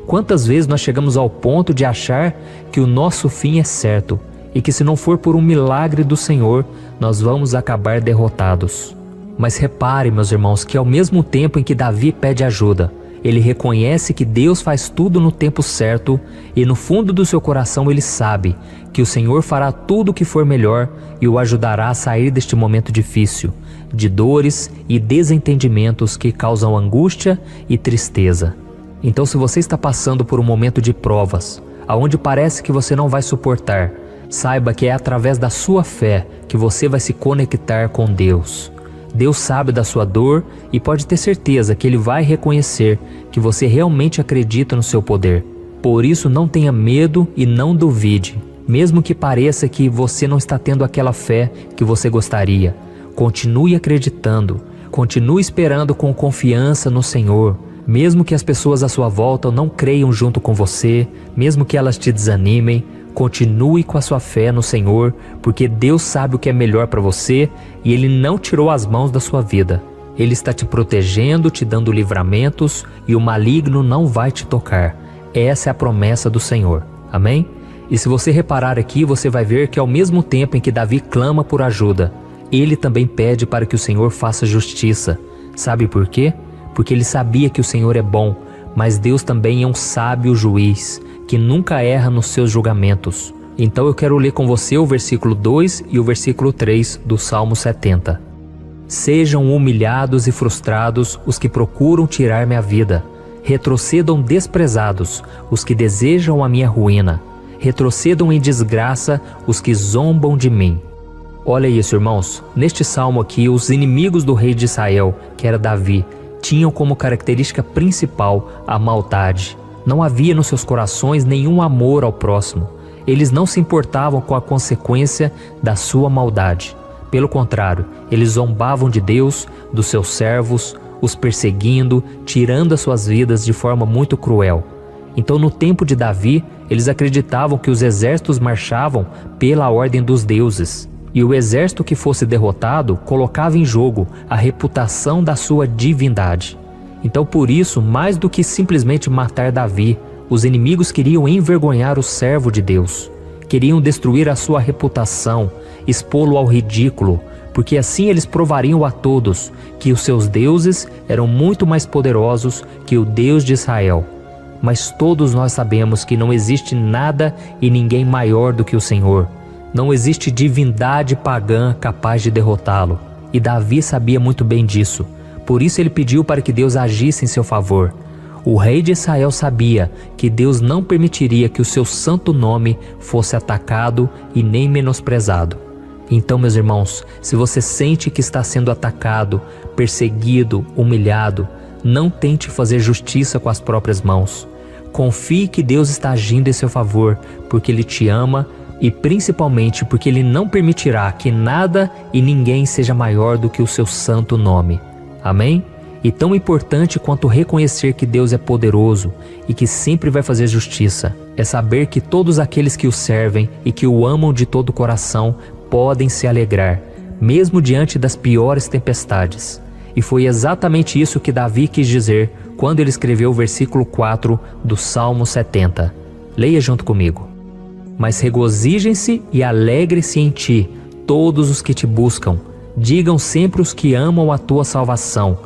Quantas vezes nós chegamos ao ponto de achar que o nosso fim é certo e que se não for por um milagre do Senhor, nós vamos acabar derrotados? Mas repare, meus irmãos, que ao mesmo tempo em que Davi pede ajuda, ele reconhece que Deus faz tudo no tempo certo e no fundo do seu coração ele sabe que o Senhor fará tudo o que for melhor e o ajudará a sair deste momento difícil, de dores e desentendimentos que causam angústia e tristeza. Então, se você está passando por um momento de provas, aonde parece que você não vai suportar, saiba que é através da sua fé que você vai se conectar com Deus. Deus sabe da sua dor e pode ter certeza que Ele vai reconhecer que você realmente acredita no seu poder. Por isso, não tenha medo e não duvide, mesmo que pareça que você não está tendo aquela fé que você gostaria. Continue acreditando, continue esperando com confiança no Senhor. Mesmo que as pessoas à sua volta não creiam junto com você, mesmo que elas te desanimem, continue com a sua fé no Senhor, porque Deus sabe o que é melhor para você e Ele não tirou as mãos da sua vida. Ele está te protegendo, te dando livramentos e o maligno não vai te tocar. Essa é a promessa do Senhor. Amém? E se você reparar aqui, você vai ver que ao mesmo tempo em que Davi clama por ajuda, ele também pede para que o Senhor faça justiça. Sabe por quê? Porque ele sabia que o Senhor é bom, mas Deus também é um sábio juiz, que nunca erra nos seus julgamentos. Então eu quero ler com você o versículo 2 e o versículo 3 do Salmo 70. Sejam humilhados e frustrados os que procuram tirar minha vida. Retrocedam desprezados os que desejam a minha ruína. Retrocedam em desgraça os que zombam de mim. Olha isso, irmãos. Neste salmo aqui, os inimigos do rei de Israel, que era Davi, tinham como característica principal a maldade. Não havia nos seus corações nenhum amor ao próximo. Eles não se importavam com a consequência da sua maldade. Pelo contrário, eles zombavam de Deus, dos seus servos, os perseguindo, tirando as suas vidas de forma muito cruel. Então, no tempo de Davi, eles acreditavam que os exércitos marchavam pela ordem dos deuses. E o exército que fosse derrotado colocava em jogo a reputação da sua divindade. Então, por isso, mais do que simplesmente matar Davi, os inimigos queriam envergonhar o servo de Deus. Queriam destruir a sua reputação, expô-lo ao ridículo, porque assim eles provariam a todos que os seus deuses eram muito mais poderosos que o Deus de Israel. Mas todos nós sabemos que não existe nada e ninguém maior do que o Senhor. Não existe divindade pagã capaz de derrotá-lo. E Davi sabia muito bem disso. Por isso ele pediu para que Deus agisse em seu favor. O rei de Israel sabia que Deus não permitiria que o seu santo nome fosse atacado e nem menosprezado. Então, meus irmãos, se você sente que está sendo atacado, perseguido, humilhado, não tente fazer justiça com as próprias mãos. Confie que Deus está agindo em seu favor, porque Ele te ama e principalmente porque Ele não permitirá que nada e ninguém seja maior do que o seu santo nome. Amém? E tão importante quanto reconhecer que Deus é poderoso e que sempre vai fazer justiça, é saber que todos aqueles que o servem e que o amam de todo o coração podem se alegrar, mesmo diante das piores tempestades. E foi exatamente isso que Davi quis dizer quando ele escreveu o versículo 4 do Salmo 70. Leia junto comigo. Mas regozijem-se e alegrem-se em ti, todos os que te buscam. Digam sempre os que amam a tua salvação,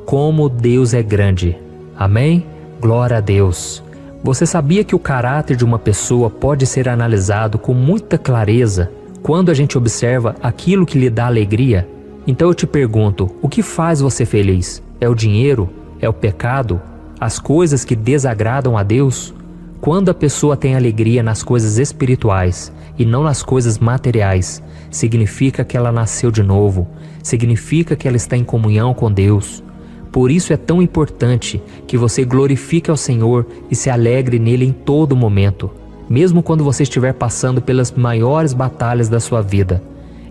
como Deus é grande. Amém? Glória a Deus. Você sabia que o caráter de uma pessoa pode ser analisado com muita clareza quando a gente observa aquilo que lhe dá alegria? Então eu te pergunto, o que faz você feliz? É o dinheiro? É o pecado? As coisas que desagradam a Deus? Quando a pessoa tem alegria nas coisas espirituais e não nas coisas materiais, significa que ela nasceu de novo, significa que ela está em comunhão com Deus. Por isso é tão importante que você glorifique ao Senhor e se alegre nele em todo momento, mesmo quando você estiver passando pelas maiores batalhas da sua vida.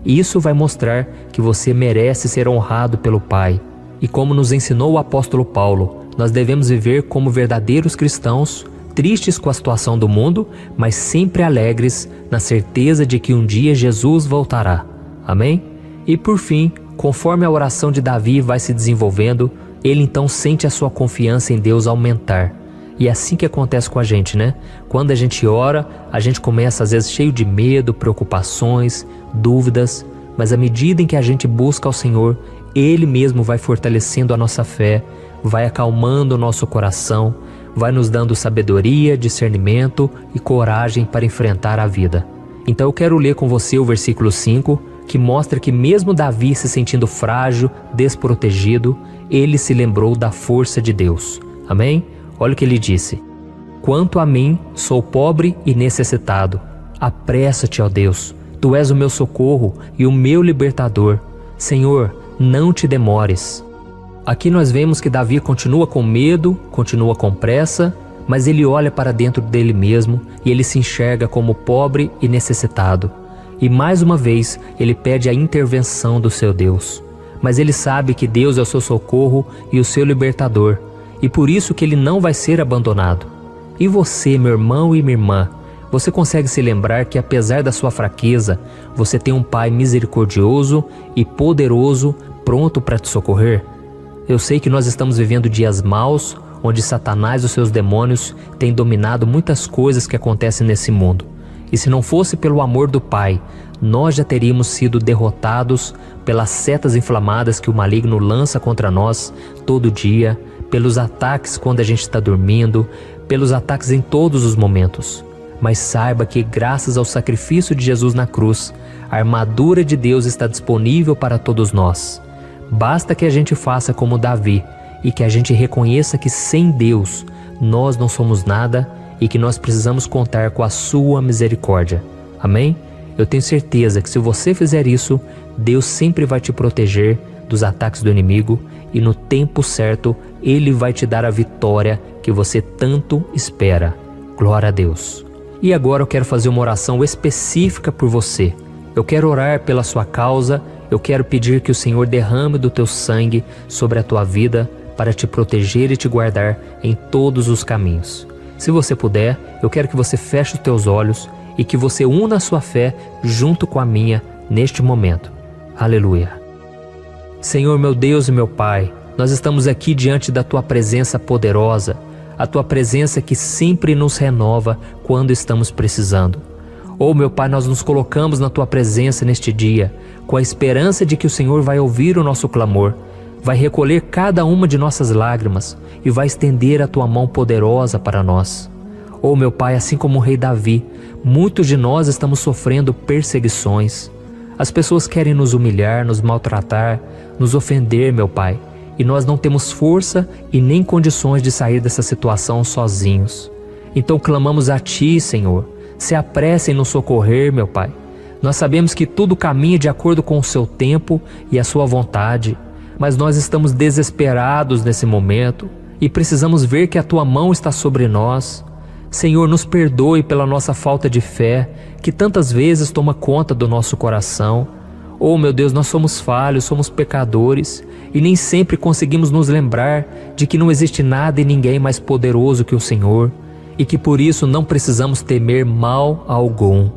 Isso vai mostrar que você merece ser honrado pelo Pai. E como nos ensinou o apóstolo Paulo, nós devemos viver como verdadeiros cristãos, tristes com a situação do mundo, mas sempre alegres na certeza de que um dia Jesus voltará. Amém? E por fim, conforme a oração de Davi vai se desenvolvendo, ele então sente a sua confiança em Deus aumentar. E é assim que acontece com a gente, né? Quando a gente ora, a gente começa às vezes cheio de medo, preocupações, dúvidas, mas à medida em que a gente busca ao Senhor, Ele mesmo vai fortalecendo a nossa fé, vai acalmando o nosso coração, vai nos dando sabedoria, discernimento e coragem para enfrentar a vida. Então eu quero ler com você o versículo 5, que mostra que mesmo Davi se sentindo frágil, desprotegido, ele se lembrou da força de Deus. Amém? Olha o que ele disse: quanto a mim, sou pobre e necessitado. Apressa-te, ó Deus, tu és o meu socorro e o meu libertador. Senhor, não te demores. Aqui nós vemos que Davi continua com medo, continua com pressa, mas ele olha para dentro dele mesmo e ele se enxerga como pobre e necessitado. E mais uma vez ele pede a intervenção do seu Deus. Mas ele sabe que Deus é o seu socorro e o seu libertador, e por isso que ele não vai ser abandonado. E você, meu irmão e minha irmã, você consegue se lembrar que apesar da sua fraqueza, você tem um Pai misericordioso e poderoso pronto para te socorrer? Eu sei que nós estamos vivendo dias maus, onde Satanás e os seus demônios têm dominado muitas coisas que acontecem nesse mundo. E se não fosse pelo amor do Pai, nós já teríamos sido derrotados pelas setas inflamadas que o maligno lança contra nós todo dia, pelos ataques quando a gente está dormindo, pelos ataques em todos os momentos. Mas saiba que graças ao sacrifício de Jesus na cruz, a armadura de Deus está disponível para todos nós. Basta que a gente faça como Davi e que a gente reconheça que sem Deus nós não somos nada e que nós precisamos contar com a sua misericórdia. Amém? Eu tenho certeza que se você fizer isso, Deus sempre vai te proteger dos ataques do inimigo e no tempo certo Ele vai te dar a vitória que você tanto espera. Glória a Deus. E agora eu quero fazer uma oração específica por você. Eu quero orar pela sua causa, eu quero pedir que o Senhor derrame do teu sangue sobre a tua vida para te proteger e te guardar em todos os caminhos. Se você puder, eu quero que você feche os teus olhos e que você una a sua fé junto com a minha neste momento. Aleluia. Senhor, meu Deus e meu Pai, nós estamos aqui diante da Tua presença poderosa, a Tua presença que sempre nos renova quando estamos precisando. Oh, meu Pai, nós nos colocamos na Tua presença neste dia, com a esperança de que o Senhor vai ouvir o nosso clamor, vai recolher cada uma de nossas lágrimas e vai estender a Tua mão poderosa para nós. Oh, meu Pai, assim como o rei Davi, muitos de nós estamos sofrendo perseguições. As pessoas querem nos humilhar, nos maltratar, nos ofender, meu Pai, e nós não temos força e nem condições de sair dessa situação sozinhos. Então clamamos a Ti, Senhor, se apresse em nos socorrer, meu Pai. Nós sabemos que tudo caminha de acordo com o Seu tempo e a Sua vontade, mas nós estamos desesperados nesse momento e precisamos ver que a Tua mão está sobre nós. Senhor, nos perdoe pela nossa falta de fé, que tantas vezes toma conta do nosso coração. Oh, meu Deus, nós somos falhos, somos pecadores e nem sempre conseguimos nos lembrar de que não existe nada e ninguém mais poderoso que o Senhor e que por isso não precisamos temer mal algum.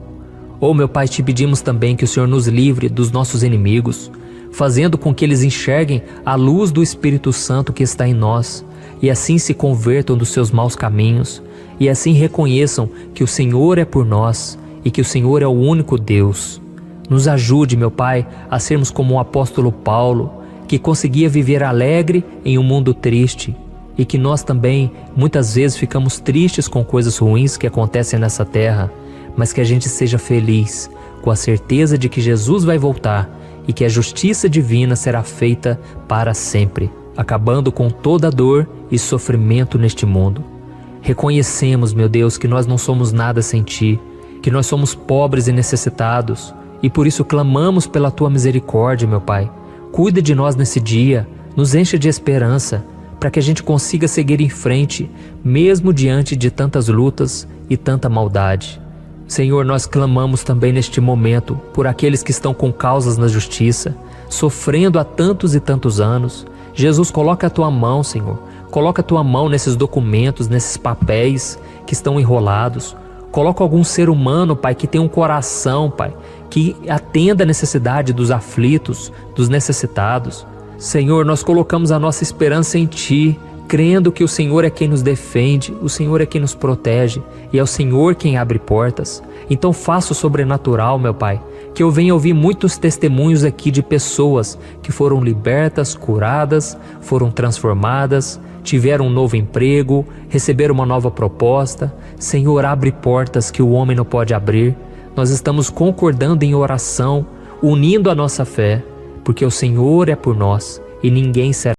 Oh, meu Pai, te pedimos também que o Senhor nos livre dos nossos inimigos, fazendo com que eles enxerguem a luz do Espírito Santo que está em nós e assim se convertam dos seus maus caminhos e assim reconheçam que o Senhor é por nós e que o Senhor é o único Deus. Nos ajude, meu Pai, a sermos como o apóstolo Paulo, que conseguia viver alegre em um mundo triste, e que nós também muitas vezes ficamos tristes com coisas ruins que acontecem nessa terra, mas que a gente seja feliz, com a certeza de que Jesus vai voltar e que a justiça divina será feita para sempre, acabando com toda dor e sofrimento neste mundo. Reconhecemos, meu Deus, que nós não somos nada sem Ti, que nós somos pobres e necessitados, e por isso clamamos pela Tua misericórdia, meu Pai. cuida de nós nesse dia, nos enche de esperança, para que a gente consiga seguir em frente, mesmo diante de tantas lutas e tanta maldade. Senhor, nós clamamos também neste momento por aqueles que estão com causas na justiça, sofrendo há tantos e tantos anos. Jesus, coloca a tua mão, Senhor. Coloca a tua mão nesses documentos, nesses papéis que estão enrolados. Coloca algum ser humano, Pai, que tem um coração, Pai, que atenda a necessidade dos aflitos, dos necessitados. Senhor, nós colocamos a nossa esperança em Ti, crendo que o Senhor é quem nos defende, o Senhor é quem nos protege e é o Senhor quem abre portas. Então faça o sobrenatural, meu Pai, que eu venha ouvir muitos testemunhos aqui de pessoas que foram libertas, curadas, foram transformadas, tiveram um novo emprego, receberam uma nova proposta. Senhor, abre portas que o homem não pode abrir. Nós estamos concordando em oração, unindo a nossa fé, porque o Senhor é por nós e ninguém será